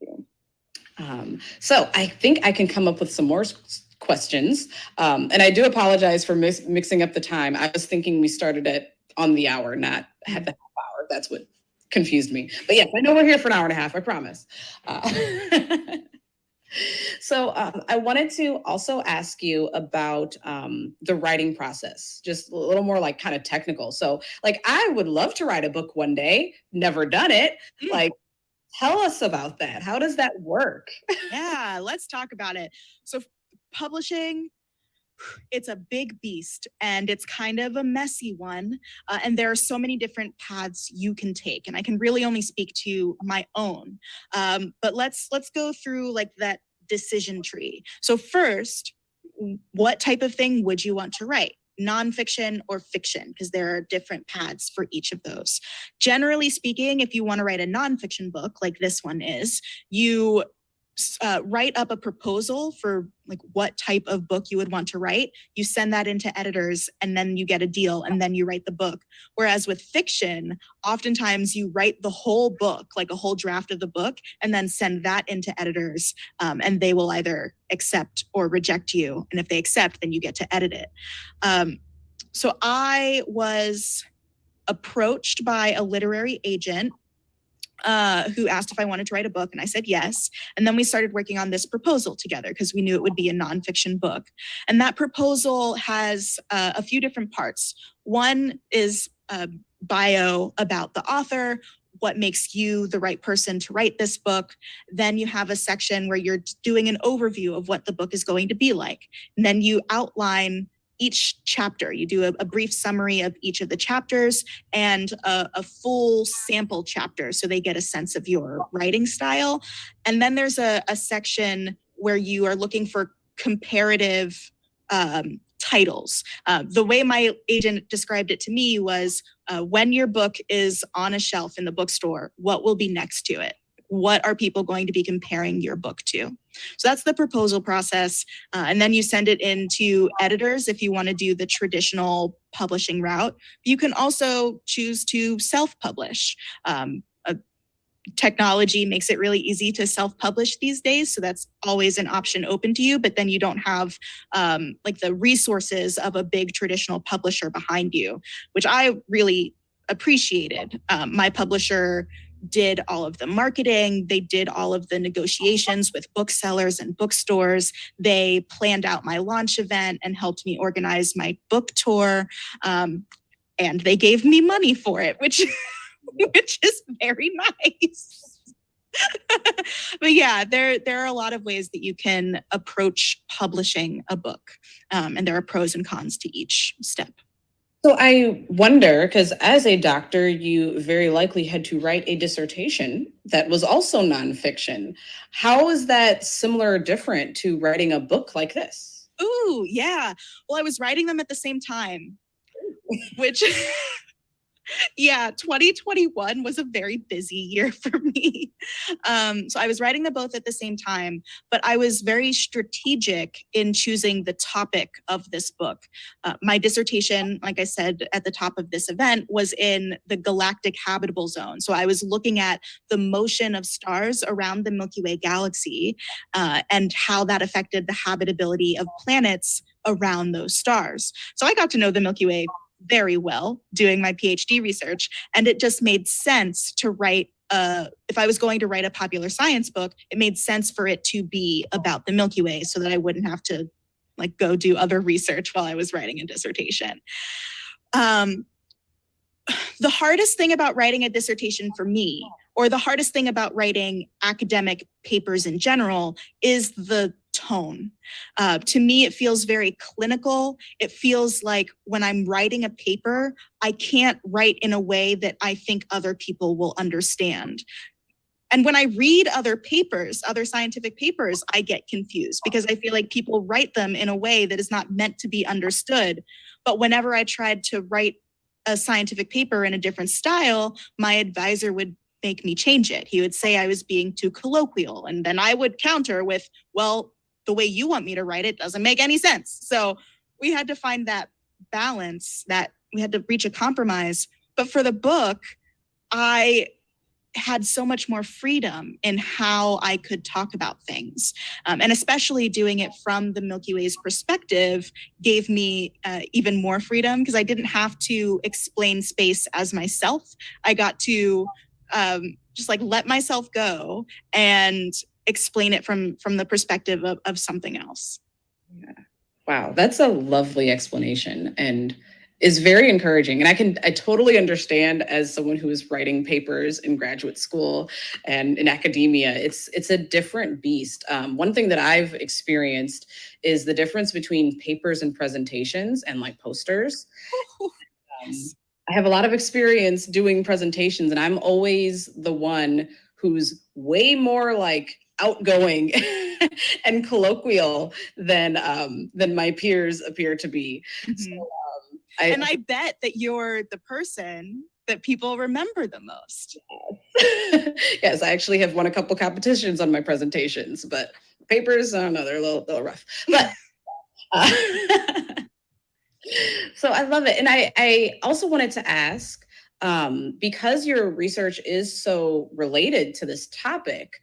Speaker 1: you. So I think I can come up with some more questions. And I do apologize for mixing up the time. I was thinking we started on the hour, not at the half hour. That's what confused me. But yes, I know we're here for an hour and a half, I promise. So I wanted to also ask you about the writing process, just a little more like kind of technical. So like, I would love to write a book one day, never done it. Like, tell us about that. How does that work?
Speaker 2: Yeah, let's talk about it. So publishing, it's a big beast, and it's kind of a messy one. And there are so many different paths you can take. And I can really only speak to my own. But let's go through like that decision tree. So first, what type of thing would you want to write? Nonfiction or fiction, because there are different paths for each of those. Generally speaking, if you want to write a nonfiction book like this one is, you write up a proposal for like what type of book you would want to write. You send that into editors and then you get a deal and then you write the book. Whereas with fiction, oftentimes you write the whole book, like a whole draft of the book, and then send that into editors, and they will either accept or reject you. And if they accept, then you get to edit it. So I was approached by a literary agent who asked if I wanted to write a book, and I said yes. And then we started working on this proposal together because we knew it would be a nonfiction book. And that proposal has a few different parts. One is a bio about the author, what makes you the right person to write this book. Then you have a section where you're doing an overview of what the book is going to be like. And then you outline each chapter. You do a brief summary of each of the chapters and a full sample chapter so they get a sense of your writing style. And then there's a section where you are looking for comparative titles. The way my agent described it to me was when your book is on a shelf in the bookstore, what will be next to it? What are people going to be comparing your book to? So that's the proposal process. And then you send it into editors if you want to do the traditional publishing route. You can also choose to self-publish. Technology makes it really easy to self-publish these days. So that's always an option open to you, but then you don't have like the resources of a big traditional publisher behind you, which I really appreciated. My publisher did all of the marketing. They did all of the negotiations with booksellers and bookstores. They planned out my launch event and helped me organize my book tour. And they gave me money for it, which is very nice. But yeah, there are a lot of ways that you can approach publishing a book. And there are pros and cons to each step.
Speaker 1: So I wonder, because as a doctor, you very likely had to write a dissertation that was also nonfiction. How is that similar or different to writing a book like this?
Speaker 2: Ooh, yeah. Well, I was writing them at the same time, which yeah, 2021 was a very busy year for me. So I was writing them both at the same time, but I was very strategic in choosing the topic of this book. My dissertation, like I said at the top of this event, was in the galactic habitable zone. So I was looking at the motion of stars around the Milky Way galaxy and how that affected the habitability of planets around those stars. So I got to know the Milky Way very well doing my PhD research. And it just made sense to write, if I was going to write a popular science book, it made sense for it to be about the Milky Way so that I wouldn't have to like go do other research while I was writing a dissertation. The hardest thing about writing a dissertation for me, or the hardest thing about writing academic papers in general, is the tone. To me, it feels very clinical. It feels like when I'm writing a paper, I can't write in a way that I think other people will understand. And when I read other papers, other scientific papers, I get confused because I feel like people write them in a way that is not meant to be understood. But whenever I tried to write a scientific paper in a different style, my advisor would make me change it. He would say I was being too colloquial. And then I would counter with, well, the way you want me to write it doesn't make any sense. So we had to find that balance, that we had to reach a compromise. But for the book, I had so much more freedom in how I could talk about things. And especially doing it from the Milky Way's perspective gave me even more freedom because I didn't have to explain space as myself. I got to just like let myself go and explain it from the perspective of something else.
Speaker 1: Yeah. Wow, that's a lovely explanation and is very encouraging. And I totally understand as someone who is writing papers in graduate school and in academia, it's a different beast. One thing that I've experienced is the difference between papers and presentations and like posters. I have a lot of experience doing presentations and I'm always the one who's way more like outgoing and colloquial than my peers appear to be.
Speaker 2: Mm-hmm. So, and I bet that you're the person that people remember the most.
Speaker 1: Yes, I actually have won a couple competitions on my presentations, but papers, I don't know, they're a little rough. But uh, so I love it. And I also wanted to ask, because your research is so related to this topic,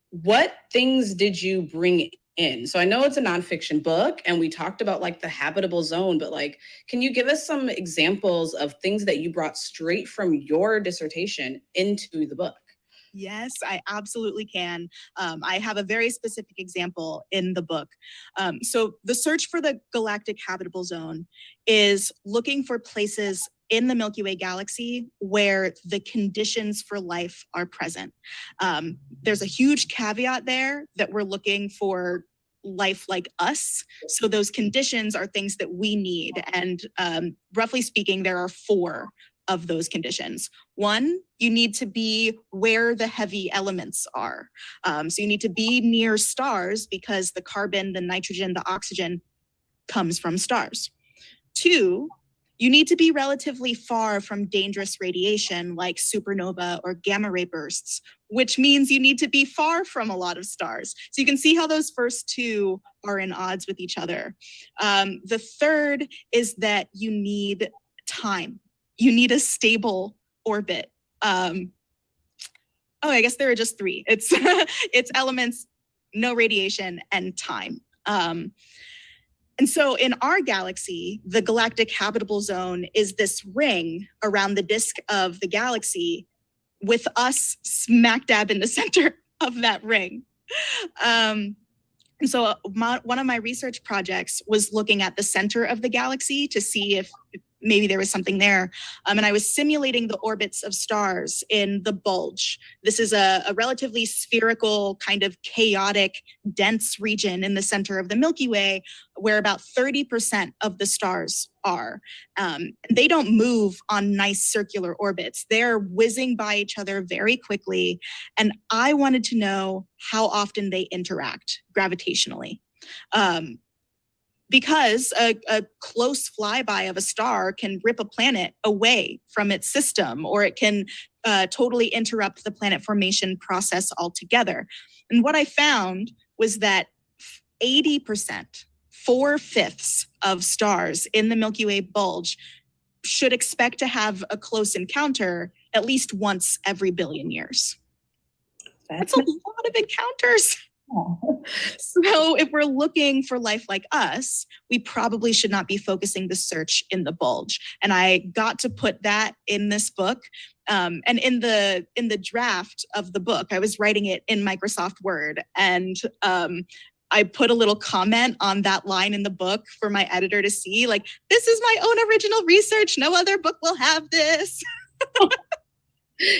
Speaker 1: what things did you bring in? So I know it's a nonfiction book and we talked about like the habitable zone, but like, can you give us some examples of things that you brought straight from your dissertation into the book?
Speaker 2: Yes, I absolutely can. I have a very specific example in the book. So the search for the galactic habitable zone is looking for places in the Milky Way galaxy where the conditions for life are present. There's a huge caveat there that we're looking for life like us. So those conditions are things that we need. And roughly speaking, there are 4 of those conditions. 1, you need to be where the heavy elements are. So you need to be near stars because the carbon, the nitrogen, the oxygen comes from stars. 2, you need to be relatively far from dangerous radiation like supernova or gamma ray bursts, which means you need to be far from a lot of stars. So you can see how those first 2 are in odds with each other. The third is that you need time. You need a stable orbit. I guess there are just 3. It's it's elements, no radiation, and time. And so in our galaxy, the galactic habitable zone is this ring around the disk of the galaxy with us smack dab in the center of that ring. And so one of my research projects was looking at the center of the galaxy to see if maybe there was something there. And I was simulating the orbits of stars in the bulge. This is a relatively spherical, kind of chaotic, dense region in the center of the Milky Way, where about 30% of the stars are. They don't move on nice circular orbits. They're whizzing by each other very quickly. And I wanted to know how often they interact gravitationally. Because a close flyby of a star can rip a planet away from its system, or it can totally interrupt the planet formation process altogether. And what I found was that 80%, 4/5 of stars in the Milky Way bulge should expect to have a close encounter at least once every billion years. That's a lot of encounters. So if we're looking for life like us, we probably should not be focusing the search in the bulge. And I got to put that in this book. And in the draft of the book, I was writing it in Microsoft Word. And I put a little comment on that line in the book for my editor to see, like, this is my own original research. No other book will have this.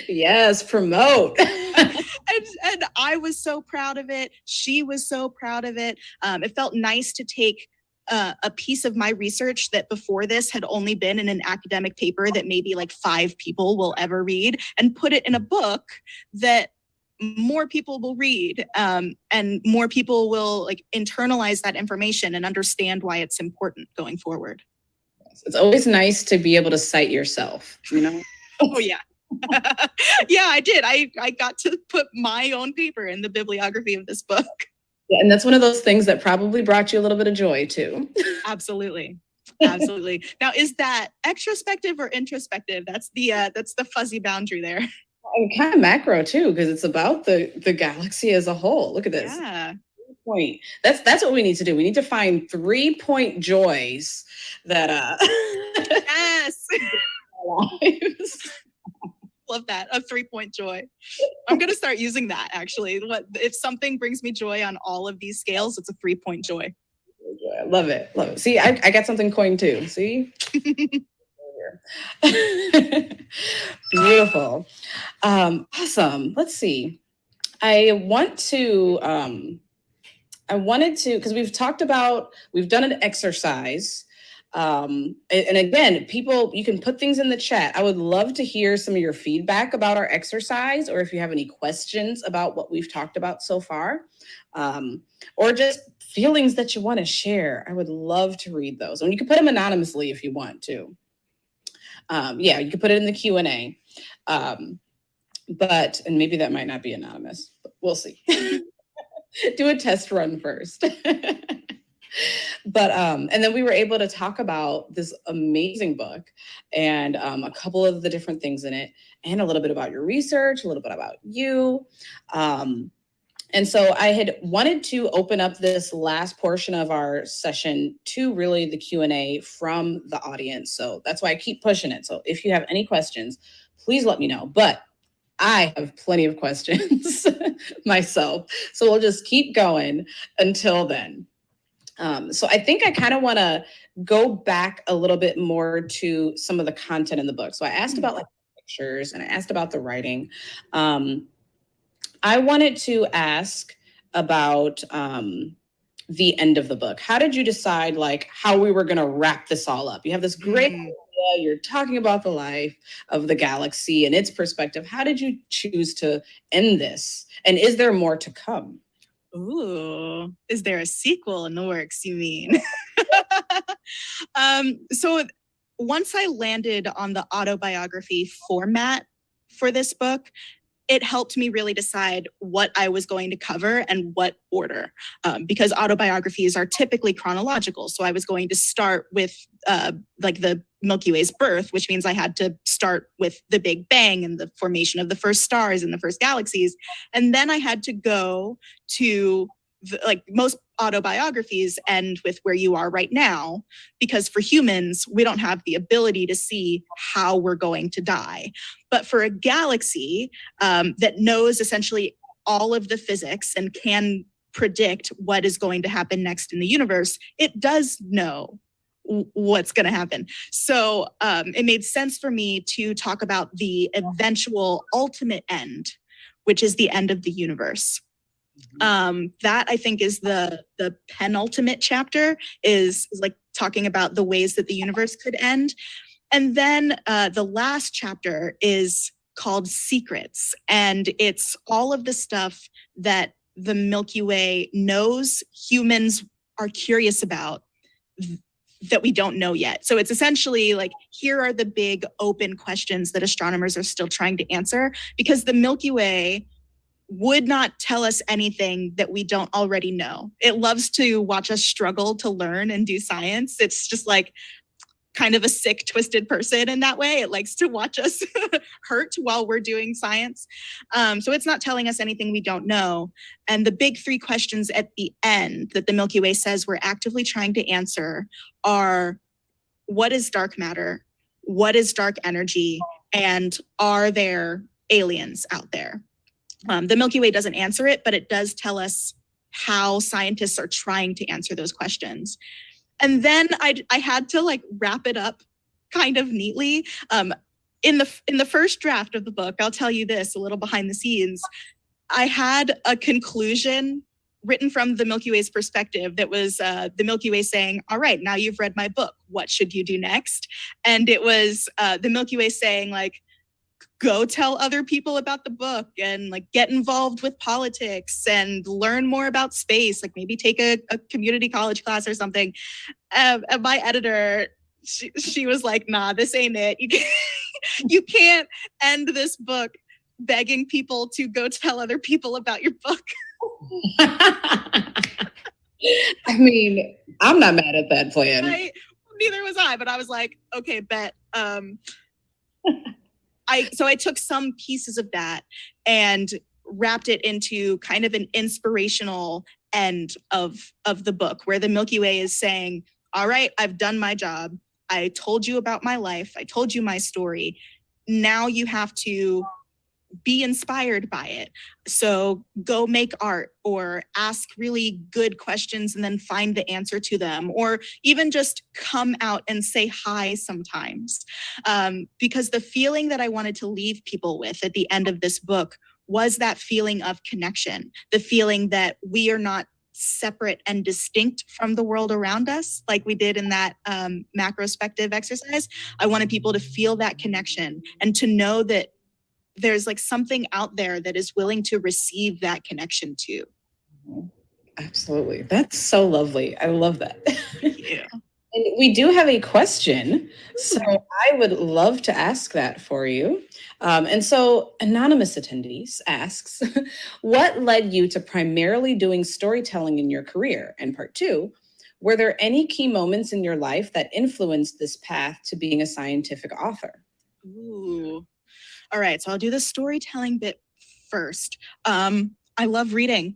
Speaker 1: Yes, promote.
Speaker 2: And I was so proud of it. She was so proud of it. It felt nice to take a piece of my research that before this had only been in an academic paper that maybe like 5 people will ever read, and put it in a book that more people will read, and more people will like internalize that information and understand why it's important going forward.
Speaker 1: It's always nice to be able to cite yourself, you know?
Speaker 2: Oh, yeah. Yeah, I did. I got to put my own paper in the bibliography of this book.
Speaker 1: Yeah, and that's one of those things that probably brought you a little bit of joy too.
Speaker 2: Absolutely. Absolutely. Now, is that extrospective or introspective? That's the fuzzy boundary there.
Speaker 1: And kind of macro too, because it's about the galaxy as a whole. Look at this.
Speaker 2: Yeah.
Speaker 1: Point. That's what we need to do. We need to find 3-point joys that
Speaker 2: Yes.
Speaker 1: lives.
Speaker 2: Love that. A 3-point joy. I'm going to start using that actually. If something brings me joy on all of these scales, it's a 3-point joy.
Speaker 1: I love it. Love it. See, I got something coined too. See? Beautiful. Awesome. Let's see. I wanted to, because we've done an exercise. And again, people, you can put things in the chat. I would love to hear some of your feedback about our exercise, or if you have any questions about what we've talked about so far, or just feelings that you want to share. I would love to read those. And you can put them anonymously if you want to. Yeah, you can put it in the Q&A. And maybe that might not be anonymous, but we'll see. Do a test run first. And then we were able to talk about this amazing book and a couple of the different things in it, and a little bit about your research, a little bit about you. And so I had wanted to open up this last portion of our session to really the Q&A from the audience. So that's why I keep pushing it. So if you have any questions, please let me know. But I have plenty of questions myself. So we'll just keep going until then. So I think I kind of want to go back a little bit more to some of the content in the book. So I asked about like pictures and I asked about the writing. I wanted to ask about the end of the book. How did you decide like how we were going to wrap this all up? You have this great idea. You're talking about the life of the galaxy and its perspective. How did you choose to end this? And is there more to come?
Speaker 2: Ooh, is there a sequel in the works, you mean? So once I landed on the autobiography format for this book, it helped me really decide what I was going to cover and what order, because autobiographies are typically chronological. So I was going to start with like the Milky Way's birth, which means I had to start with the Big Bang and the formation of the first stars and the first galaxies. And then I had to go to like most autobiographies end with where you are right now, because for humans, we don't have the ability to see how we're going to die. But for a galaxy that knows essentially all of the physics and can predict what is going to happen next in the universe, it does know what's going to happen. So it made sense for me to talk about the eventual ultimate end, which is the end of the universe. That I think is the penultimate chapter, is like talking about the ways that the universe could end. And then the last chapter is called Secrets. And it's all of the stuff that the Milky Way knows humans are curious about that we don't know yet. So it's essentially like, here are the big open questions that astronomers are still trying to answer, because the Milky Way would not tell us anything that we don't already know. It loves to watch us struggle to learn and do science. It's just like kind of a sick, twisted person in that way. It likes to watch us hurt while we're doing science. So it's not telling us anything we don't know. And the big three questions at the end that the Milky Way says we're actively trying to answer are, what is dark matter? What is dark energy? And are there aliens out there? The Milky Way doesn't answer it, but it does tell us how scientists are trying to answer those questions. And then I had to like wrap it up kind of neatly. In the first draft of the book, I'll tell you this, a little behind the scenes, I had a conclusion written from the Milky Way's perspective that was the Milky Way saying, all right, now you've read my book, what should you do next? And it was the Milky Way saying like, go tell other people about the book and like get involved with politics and learn more about space, like maybe take a community college class or something. And my editor, she was like, nah, this ain't it. You can't end this book begging people to go tell other people about your book.
Speaker 1: I mean, I'm not mad at that plan.
Speaker 2: Neither was I, but I was like, okay, bet. So I took some pieces of that and wrapped it into kind of an inspirational end of the book, where the Milky Way is saying, all right, I've done my job. I told you about my life. I told you my story. Now you have to be inspired by it. So go make art or ask really good questions and then find the answer to them, or even just come out and say hi sometimes. Because the feeling that I wanted to leave people with at the end of this book was that feeling of connection, the feeling that we are not separate and distinct from the world around us, like we did in that macrospective exercise. I wanted people to feel that connection and to know that there's like something out there that is willing to receive that connection too.
Speaker 1: Absolutely. That's so lovely. I love that.
Speaker 2: Yeah.
Speaker 1: And we do have a question, so I would love to ask that for you. And so, anonymous attendees asks, what led you to primarily doing storytelling in your career? And part two, were there any key moments in your life that influenced this path to being a scientific author?
Speaker 2: Ooh. All right, so I'll do the storytelling bit first. I love reading.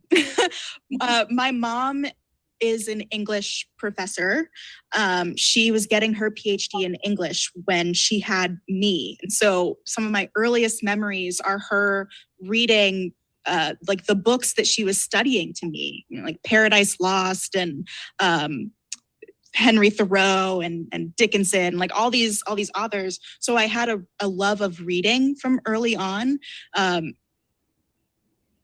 Speaker 2: My mom is an English professor. She was getting her PhD in English when she had me. And so some of my earliest memories are her reading like the books that she was studying to me, you know, like Paradise Lost and Henry Thoreau and Dickinson, like all these authors. So I had a love of reading from early on.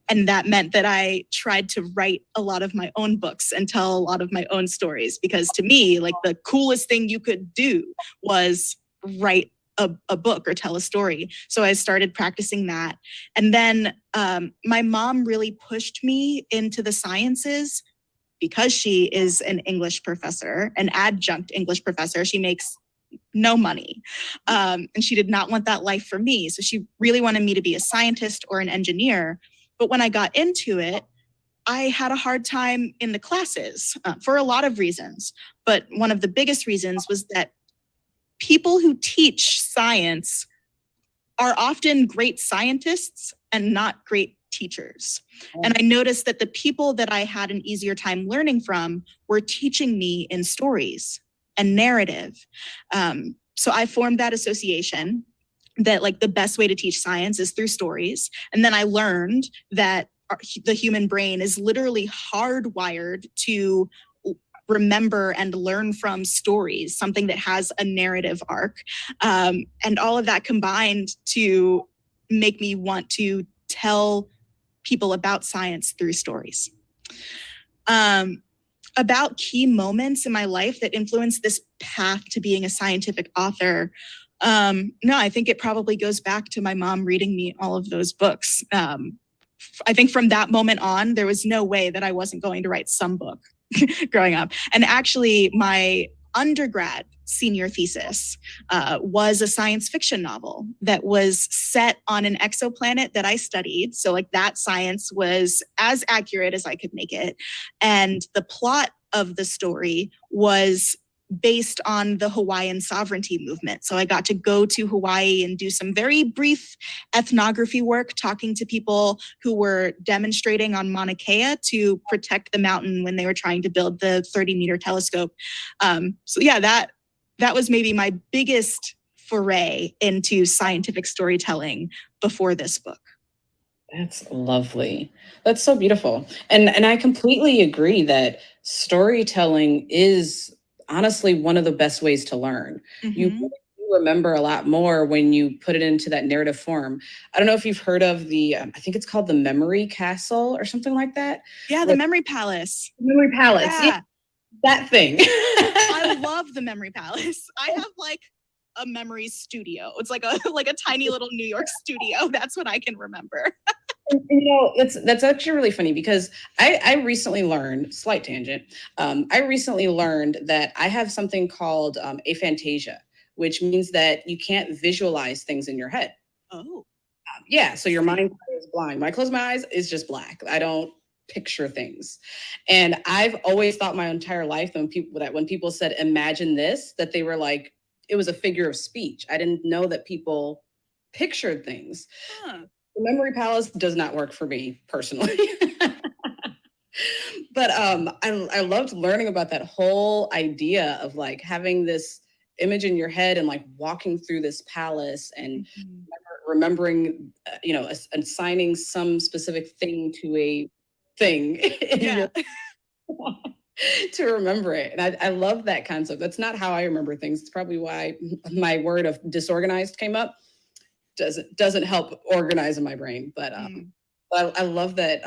Speaker 2: And that meant that I tried to write a lot of my own books and tell a lot of my own stories, because to me, like the coolest thing you could do was write a book or tell a story. So I started practicing that. And then my mom really pushed me into the sciences because she is an English professor, an adjunct English professor. She makes no money. And she did not want that life for me. So she really wanted me to be a scientist or an engineer. But when I got into it, I had a hard time in the classes for a lot of reasons. But one of the biggest reasons was that people who teach science are often great scientists and not great teachers. And I noticed that the people that I had an easier time learning from were teaching me in stories and narrative. So I formed that association that like the best way to teach science is through stories. And then I learned that the human brain is literally hardwired to remember and learn from stories, something that has a narrative arc. And all of that combined to make me want to tell people about science through stories. About key moments in my life that influenced this path to being a scientific author. No, I think it probably goes back to my mom reading me all of those books. I think from that moment on, there was no way that I wasn't going to write some book growing up. And actually, my undergrad senior thesis was a science fiction novel that was set on an exoplanet that I studied. So like that science was as accurate as I could make it. And the plot of the story was based on the Hawaiian sovereignty movement. So I got to go to Hawaii and do some very brief ethnography work, talking to people who were demonstrating on Mauna Kea to protect the mountain when they were trying to build the 30-meter telescope. So yeah, that was maybe my biggest foray into scientific storytelling before this book.
Speaker 1: That's lovely. That's so beautiful. And I completely agree that storytelling is honestly one of the best ways to learn. You
Speaker 2: Mhm.
Speaker 1: remember a lot more when you put it into that narrative form. I don't know if you've heard of the I think it's called the Memory Castle or something like that.
Speaker 2: Yeah, the Memory Palace.
Speaker 1: Memory Palace. Yeah,
Speaker 2: Yeah,
Speaker 1: that thing.
Speaker 2: I love the Memory Palace. I have like a memory studio. It's like a like a tiny little New York studio. That's what I can remember.
Speaker 1: That's actually really funny because I recently learned, slight tangent, I recently learned that I have something called aphantasia, which means that you can't visualize things in your head.
Speaker 2: Oh.
Speaker 1: Yeah, so your mind is blind. When I close my eyes, it's just black. I don't picture things. And I've always thought my entire life when people said imagine this, that they were like, it was a figure of speech. I didn't know that people pictured things.
Speaker 2: Huh.
Speaker 1: The memory palace does not work for me personally. But I loved learning about that whole idea of like having this image in your head and like walking through this palace and remembering, assigning some specific thing to a thing in
Speaker 2: Yeah.
Speaker 1: to remember it. And I love that concept. That's not how I remember things. It's probably why my word of disorganized came up. Doesn't help organize in my brain, but I love that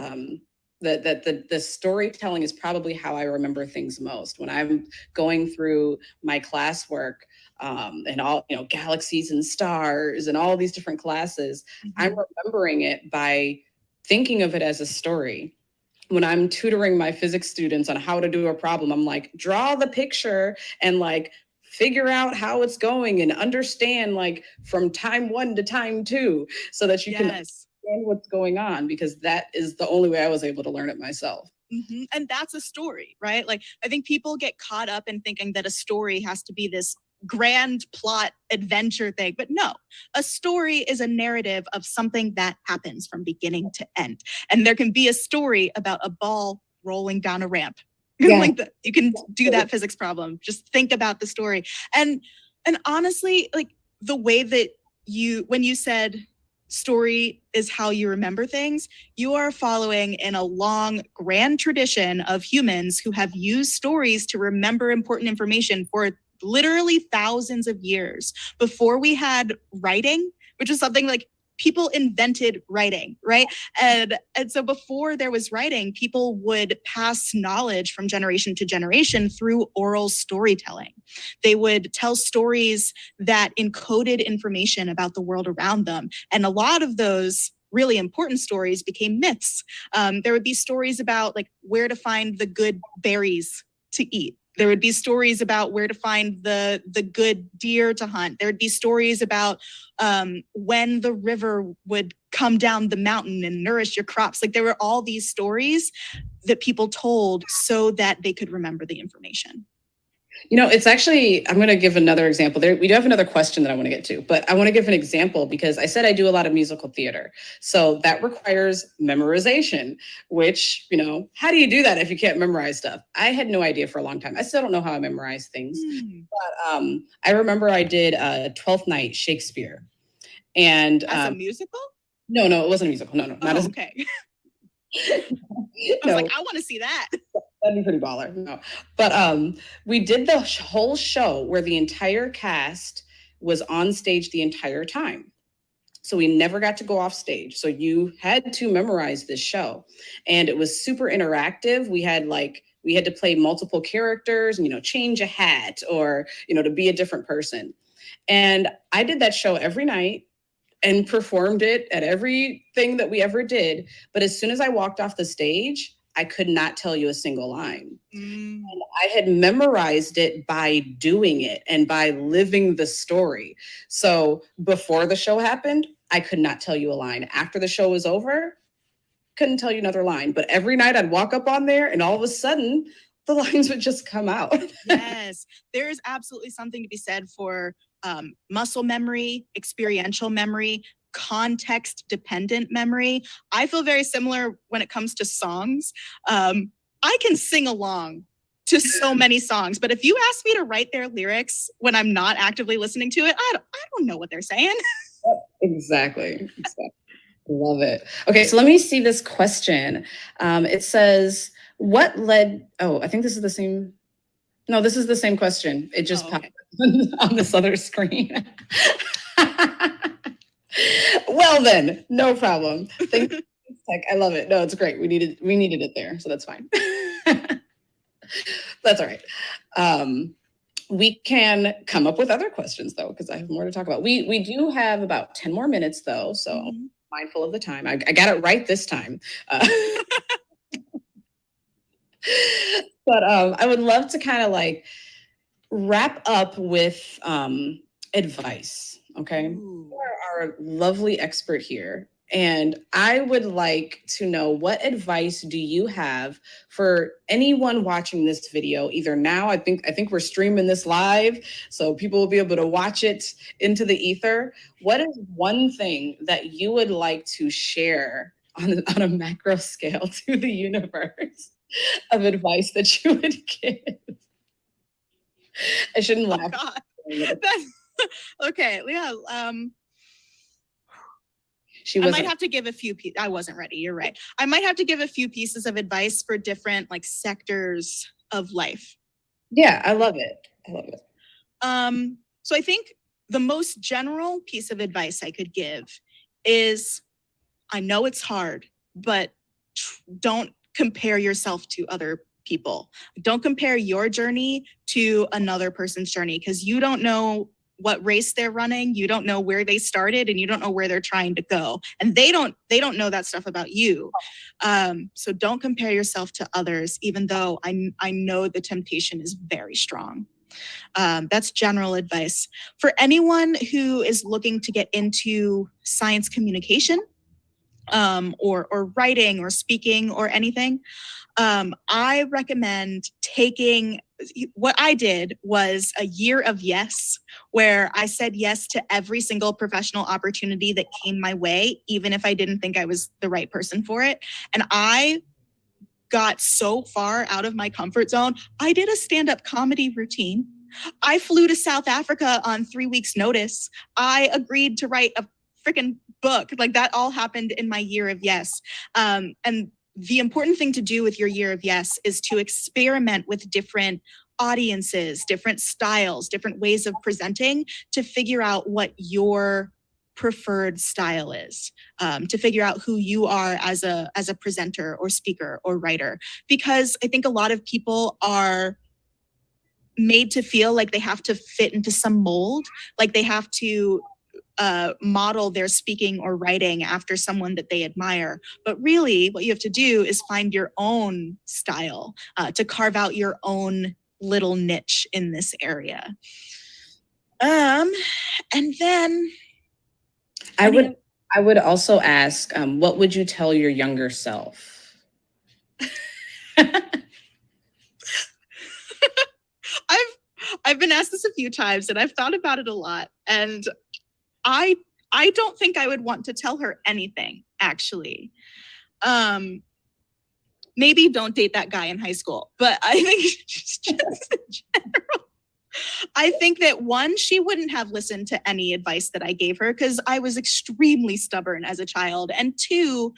Speaker 1: that the storytelling is probably how I remember things most when I'm going through my classwork, and all galaxies and stars and all these different classes. I'm remembering it by thinking of it as a story. when I'm tutoring my physics students on how to do a problem, I'm like, draw the picture and like figure out how it's going and understand like from time 1 to time 2 so that you can understand what's going on, because that is the only way I was able to learn it myself.
Speaker 2: Mm-hmm. And that's a story, right? Like, I think people get caught up in thinking that a story has to be this grand plot adventure thing, but no, a story is a narrative of something that happens from beginning to end. And there can be a story about a ball rolling down a ramp. Yeah. Like you can do that physics problem. Just think about the story. And honestly, like the way that when you said story is how you remember things, you are following in a long, grand tradition of humans who have used stories to remember important information for literally thousands of years before we had writing, which is something like people invented writing, right? And so before there was writing, people would pass knowledge from generation to generation through oral storytelling. They would tell stories that encoded information about the world around them. And a lot of those really important stories became myths. There would be stories about like where to find the good berries to eat. There would be stories about where to find the good deer to hunt. There would be stories about when the river would come down the mountain and nourish your crops. Like there were all these stories that people told so that they could remember the information.
Speaker 1: You know, it's actually, I'm going to give another example. We do have another question that I want to get to, but I want to give an example because I said I do a lot of musical theater. So that requires memorization, which, you know, how do you do that if you can't memorize stuff? I had no idea for a long time. I still don't know how I memorize things. But I remember I did Twelfth Night Shakespeare. And
Speaker 2: as a musical?
Speaker 1: No, it wasn't a musical. No, not as
Speaker 2: okay. I was like, I want to see that.
Speaker 1: That'd be pretty baller. No, but we did the whole show where the entire cast was on stage the entire time. So we never got to go off stage. So you had to memorize this show, and it was super interactive. We had to play multiple characters and, you know, change a hat or, you know, to be a different person. And I did that show every night and performed it at everything that we ever did. But as soon as I walked off the stage, I could not tell you a single line. And I had memorized it by doing it and by living the story. So before the show happened, I could not tell you a line. After the show was over, couldn't tell you another line. But every night I'd walk up on there and all of a sudden the lines would just come out.
Speaker 2: Yes, there is absolutely something to be said for muscle memory, experiential memory, context dependent memory. I feel very similar when it comes to songs. I can sing along to so many songs, but if you ask me to write their lyrics when I'm not actively listening to it, I don't know what they're saying.
Speaker 1: Exactly. Love it. Okay, so let me see this question. It says, what led, I think this is the same. No, this is the same question. It just popped on this other screen. Well then, no problem. Thank you, Tech. I love it. No, it's great. We needed it there, so that's fine. That's all right. We can come up with other questions though, because I have more to talk about. We do have about 10 more minutes though, so mindful of the time. I got it right this time. But I would love to kind of like wrap up with advice. Okay. You are our lovely expert here. And I would like to know, what advice do you have for anyone watching this video, either now, I think we're streaming this live, so people will be able to watch it into the ether. What is one thing that you would like to share on a macro scale to the universe of advice that you would give? I shouldn't laugh.
Speaker 2: Okay, yeah. I might have to give a few pieces. I wasn't ready. You're right. I might have to give a few pieces of advice for different like sectors of life.
Speaker 1: Yeah, I love it.
Speaker 2: So I think the most general piece of advice I could give is, I know it's hard, but don't compare yourself to other people. Don't compare your journey to another person's journey, because you don't know what race they're running, you don't know where they started, and you don't know where they're trying to go, and they don't know that stuff about you. So don't compare yourself to others, even though I know the temptation is very strong. That's general advice for anyone who is looking to get into science communication, or writing or speaking or anything. I recommend taking, what I did was a year of yes, where I said yes to every single professional opportunity that came my way, even if I didn't think I was the right person for it. And I got so far out of my comfort zone. I did a stand-up comedy routine. I flew to South Africa on 3 weeks' notice. I agreed to write a freaking book. Like, that all happened in my year of yes. And the important thing to do with your year of yes is to experiment with different audiences, different styles, different ways of presenting, to figure out what your preferred style is, to figure out who you are as a presenter or speaker or writer. Because I think a lot of people are made to feel like they have to fit into some mold, like they have to model their speaking or writing after someone that they admire. But really, what you have to do is find your own style, to carve out your own little niche in this area. And then
Speaker 1: I would also ask, what would you tell your younger self?
Speaker 2: I've been asked this a few times, and I've thought about it a lot. And I don't think I would want to tell her anything, actually. Maybe don't date that guy in high school. But I think just in general, I think that, one, she wouldn't have listened to any advice that I gave her, because I was extremely stubborn as a child. And two,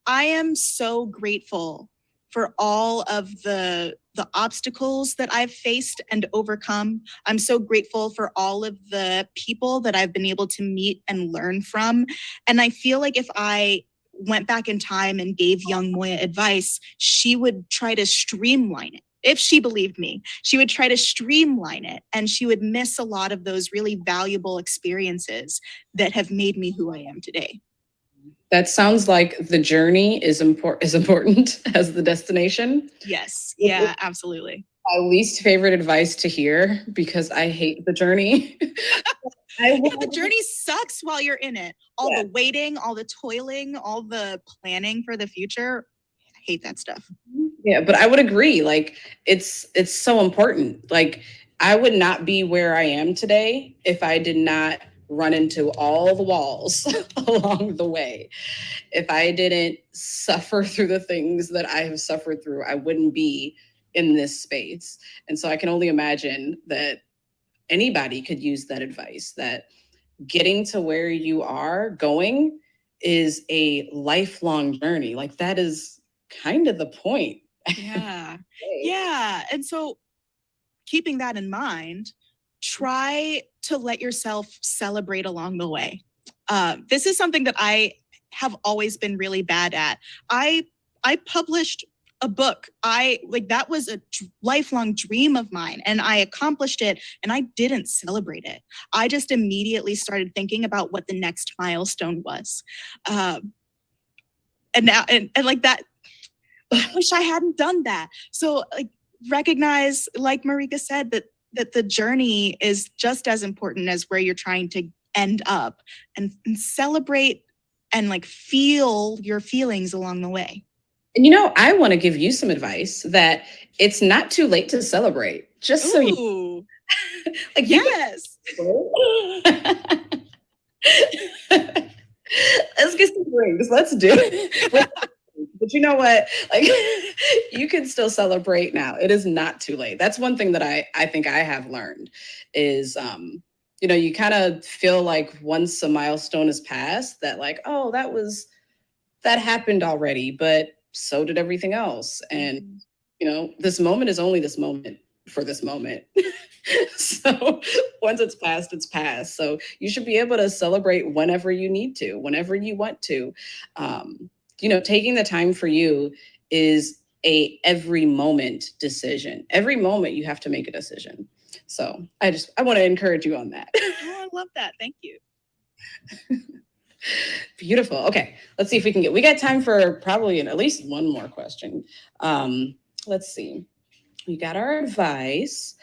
Speaker 2: I am so grateful for all of the obstacles that I've faced and overcome. I'm so grateful for all of the people that I've been able to meet and learn from. And I feel like if I went back in time and gave young Moiya advice, she would try to streamline it. If she believed me, she would try to streamline it, and she would miss a lot of those really valuable experiences that have made me who I am today.
Speaker 1: That sounds like the journey is important as the destination.
Speaker 2: Yes. Yeah, absolutely.
Speaker 1: My least favorite advice to hear, because I hate the journey.
Speaker 2: The journey sucks while you're in it. All the waiting, all the toiling, all the planning for the future. I hate that stuff.
Speaker 1: Yeah, but I would agree. Like, it's so important. Like, I would not be where I am today if I did not run into all the walls along the way. If I didn't suffer through the things that I have suffered through, I wouldn't be in this space. And so I can only imagine that anybody could use that advice, that getting to where you are going is a lifelong journey. Like, that is kind of the point.
Speaker 2: Yeah. Yeah. And so, keeping that in mind, try to let yourself celebrate along the way. This is something that I have always been really bad at. I published a book. That was a lifelong dream of mine, and I accomplished it, and I didn't celebrate it. I just immediately started thinking about what the next milestone was. And now, and like that, I wish I hadn't done that. So, like, recognize, like Marika said, that the journey is just as important as where you're trying to end up, and celebrate and like feel your feelings along the way.
Speaker 1: And I want to give you some advice that it's not too late to celebrate. Just so you, like,
Speaker 2: yes.
Speaker 1: Let's get some drinks. Let's do it. But you know what? Like, you can still celebrate now. It is not too late. That's one thing that I think I have learned is, you kind of feel like once a milestone is passed that, like, oh, that happened already, but so did everything else. And, this moment is only this moment for this moment. So once it's passed, it's passed. So you should be able to celebrate whenever you need to, whenever you want to. Taking the time for you is a every moment decision. Every moment you have to make a decision. So I want to encourage you on that.
Speaker 2: Oh, I love that. Thank you.
Speaker 1: Beautiful. Okay, let's see if we got time for probably at least one more question. Let's see. We got our advice.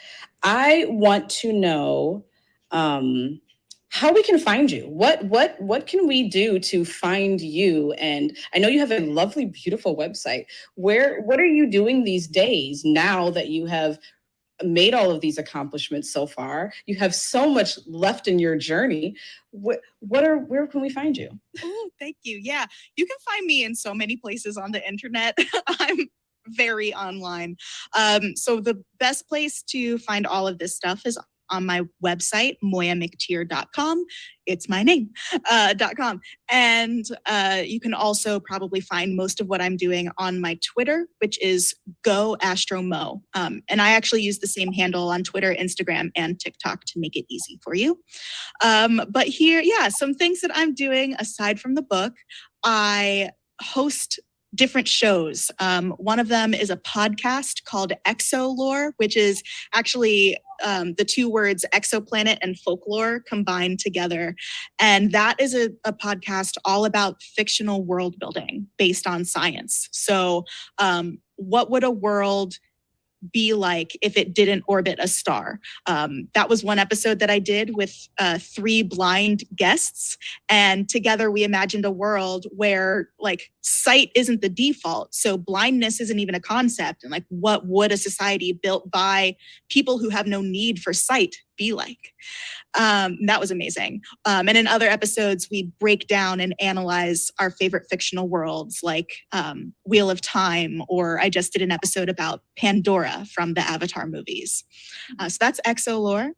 Speaker 1: I want to know how we can find you. What can we do to find you? And I know you have a lovely, beautiful website. What are you doing these days now that you have made all of these accomplishments so far? You have so much left in your journey. Where can we find you?
Speaker 2: Oh, thank you. Yeah, you can find me in so many places on the internet. I'm very online. So the best place to find all of this stuff is on my website, moiyamctier.com. It's my name, .com. And you can also probably find most of what I'm doing on my Twitter, which is GoAstroMo. And I actually use the same handle on Twitter, Instagram, and TikTok to make it easy for you. But here, yeah, some things that I'm doing aside from the book. I host different shows. One of them is a podcast called Exolore, which is actually the two words exoplanet and folklore combined together. And that is a podcast all about fictional world building based on science. So what would a world be like if it didn't orbit a star? That was one episode that I did with 3 blind guests, and together we imagined a world where like sight isn't the default, so blindness isn't even a concept, and like what would a society built by people who have no need for sight be like? That was amazing. And in other episodes, we break down and analyze our favorite fictional worlds like Wheel of Time, or I just did an episode about Pandora from the Avatar movies. So that's Exolore.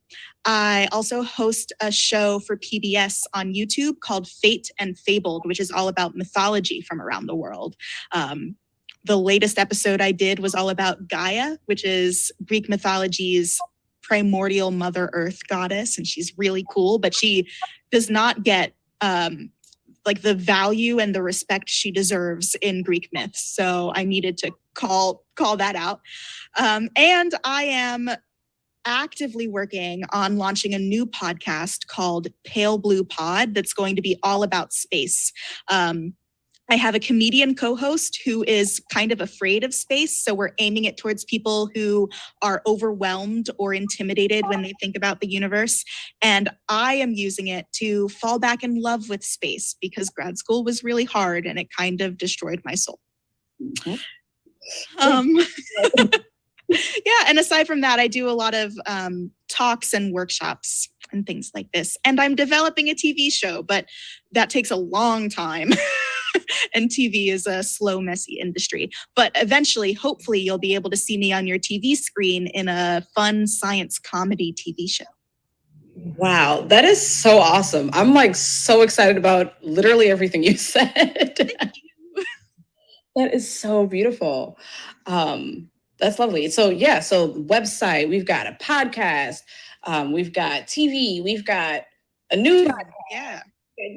Speaker 2: I also host a show for PBS on YouTube called Fate and Fabled, which is all about mythology from around the world. The latest episode I did was all about Gaia, which is Greek mythology's primordial Mother Earth goddess, and she's really cool, but she does not get like the value and the respect she deserves in Greek myths. So I needed to call that out. And I am actively working on launching a new podcast called Pale Blue Pod that's going to be all about space. I have a comedian co-host who is kind of afraid of space. So we're aiming it towards people who are overwhelmed or intimidated when they think about the universe. And I am using it to fall back in love with space because grad school was really hard and it kind of destroyed my soul. Yeah, and aside from that, I do a lot of talks and workshops and things like this. And I'm developing a TV show, but that takes a long time. And TV is a slow, messy industry. But eventually, hopefully, you'll be able to see me on your TV screen in a fun science comedy TV show.
Speaker 1: Wow, that is so awesome. I'm like so excited about literally everything you said.
Speaker 2: Thank you.
Speaker 1: That is so beautiful. That's lovely. So yeah, so website, we've got a podcast, we've got TV, we've got a new podcast,
Speaker 2: Yeah.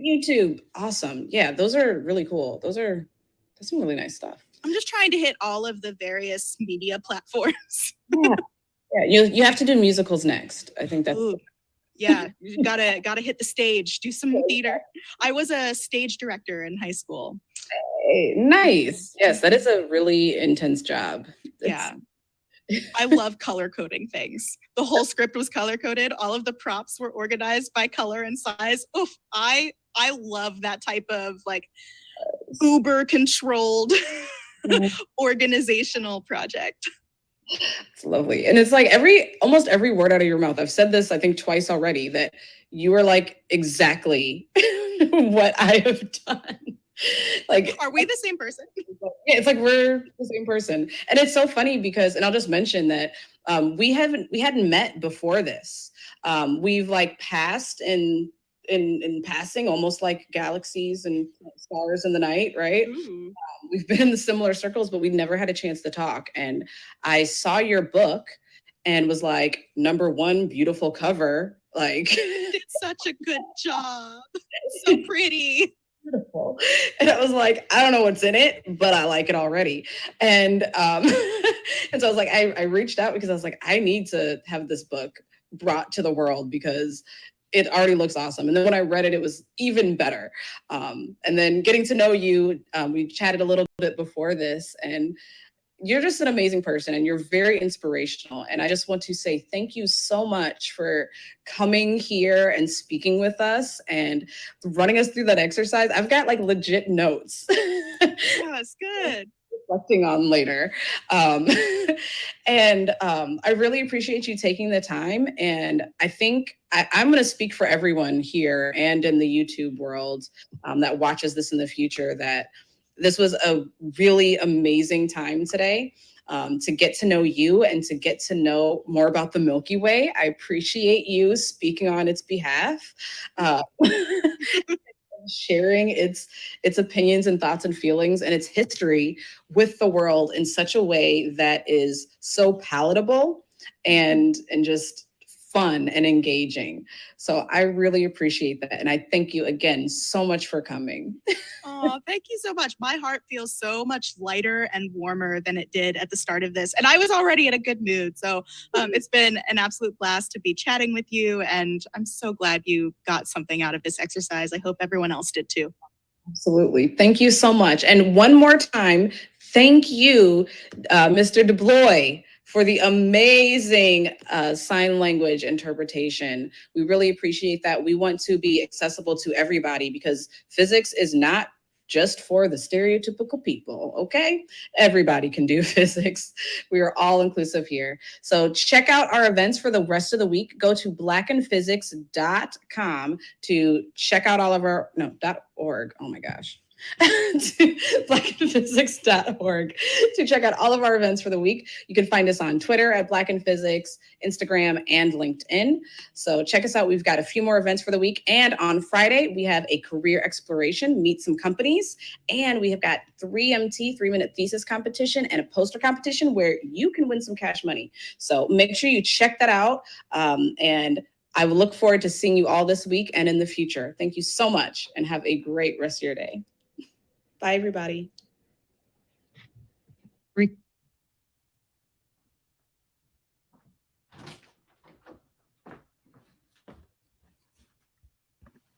Speaker 1: YouTube. Awesome. Yeah, those are really cool. That's some really nice stuff.
Speaker 2: I'm just trying to hit all of the various media platforms.
Speaker 1: Yeah, you have to do musicals next. I think that's
Speaker 2: yeah, you gotta hit the stage, do some theater. I was a stage director in high school.
Speaker 1: Hey, nice. Yes, that is a really intense job.
Speaker 2: Yeah. I love color coding things. The whole script was color coded. All of the props were organized by color and size. Oof, I love that type of like uber controlled organizational project.
Speaker 1: It's lovely. And it's like almost every word out of your mouth. I've said this, I think, twice already, that you are like exactly what I have done. Like,
Speaker 2: are we the same person?
Speaker 1: Yeah, it's like we're the same person. And it's so funny because, and I'll just mention that we hadn't met before this. We've like passed in passing, almost like galaxies and stars in the night, right? We've been in the similar circles, but we never had a chance to talk. And I saw your book and was like, #1, beautiful cover. Like,
Speaker 2: it's such a good job. It's so pretty.
Speaker 1: Beautiful. And I was like, I don't know what's in it, but I like it already. And and so I was like, I reached out because I was like, I need to have this book brought to the world because it already looks awesome. And then when I read it, it was even better. And then getting to know you, we chatted a little bit before this, and you're just an amazing person and you're very inspirational. And I just want to say thank you so much for coming here and speaking with us and running us through that exercise. I've got like legit notes.
Speaker 2: Yeah, that's good.
Speaker 1: Reflecting on later. Um, I really appreciate you taking the time. And I think I'm going to speak for everyone here and in the YouTube world that watches this in the future that this was a really amazing time today. To get to know you and to get to know more about the Milky Way. I appreciate you speaking on its behalf. Sharing its opinions and thoughts and feelings and its history with the world in such a way that is so palatable and just fun and engaging. So I really appreciate that. And I thank you again so much for coming.
Speaker 2: Oh, thank you so much. My heart feels so much lighter and warmer than it did at the start of this. And I was already in a good mood. So it's been an absolute blast to be chatting with you. And I'm so glad you got something out of this exercise. I hope everyone else did too.
Speaker 1: Absolutely. Thank you so much. And one more time, thank you, Mr. DeBloy, for the amazing sign language interpretation. We really appreciate that. We want to be accessible to everybody because physics is not just for the stereotypical people, okay? Everybody can do physics. We are all inclusive here. So check out our events for the rest of the week. Go to blackandphysics.com to check out all of our, no, .org, oh my gosh. To blackandphysics.org to check out all of our events for the week. You can find us on Twitter at Black and Physics, Instagram, and LinkedIn. So check us out. We've got a few more events for the week. And on Friday, we have a career exploration, meet some companies. And we have got 3MT, 3-minute thesis competition, and a poster competition where you can win some cash money. So make sure you check that out. And I will look forward to seeing you all this week and in the future. Thank you so much and have a great rest of your day. Bye, everybody.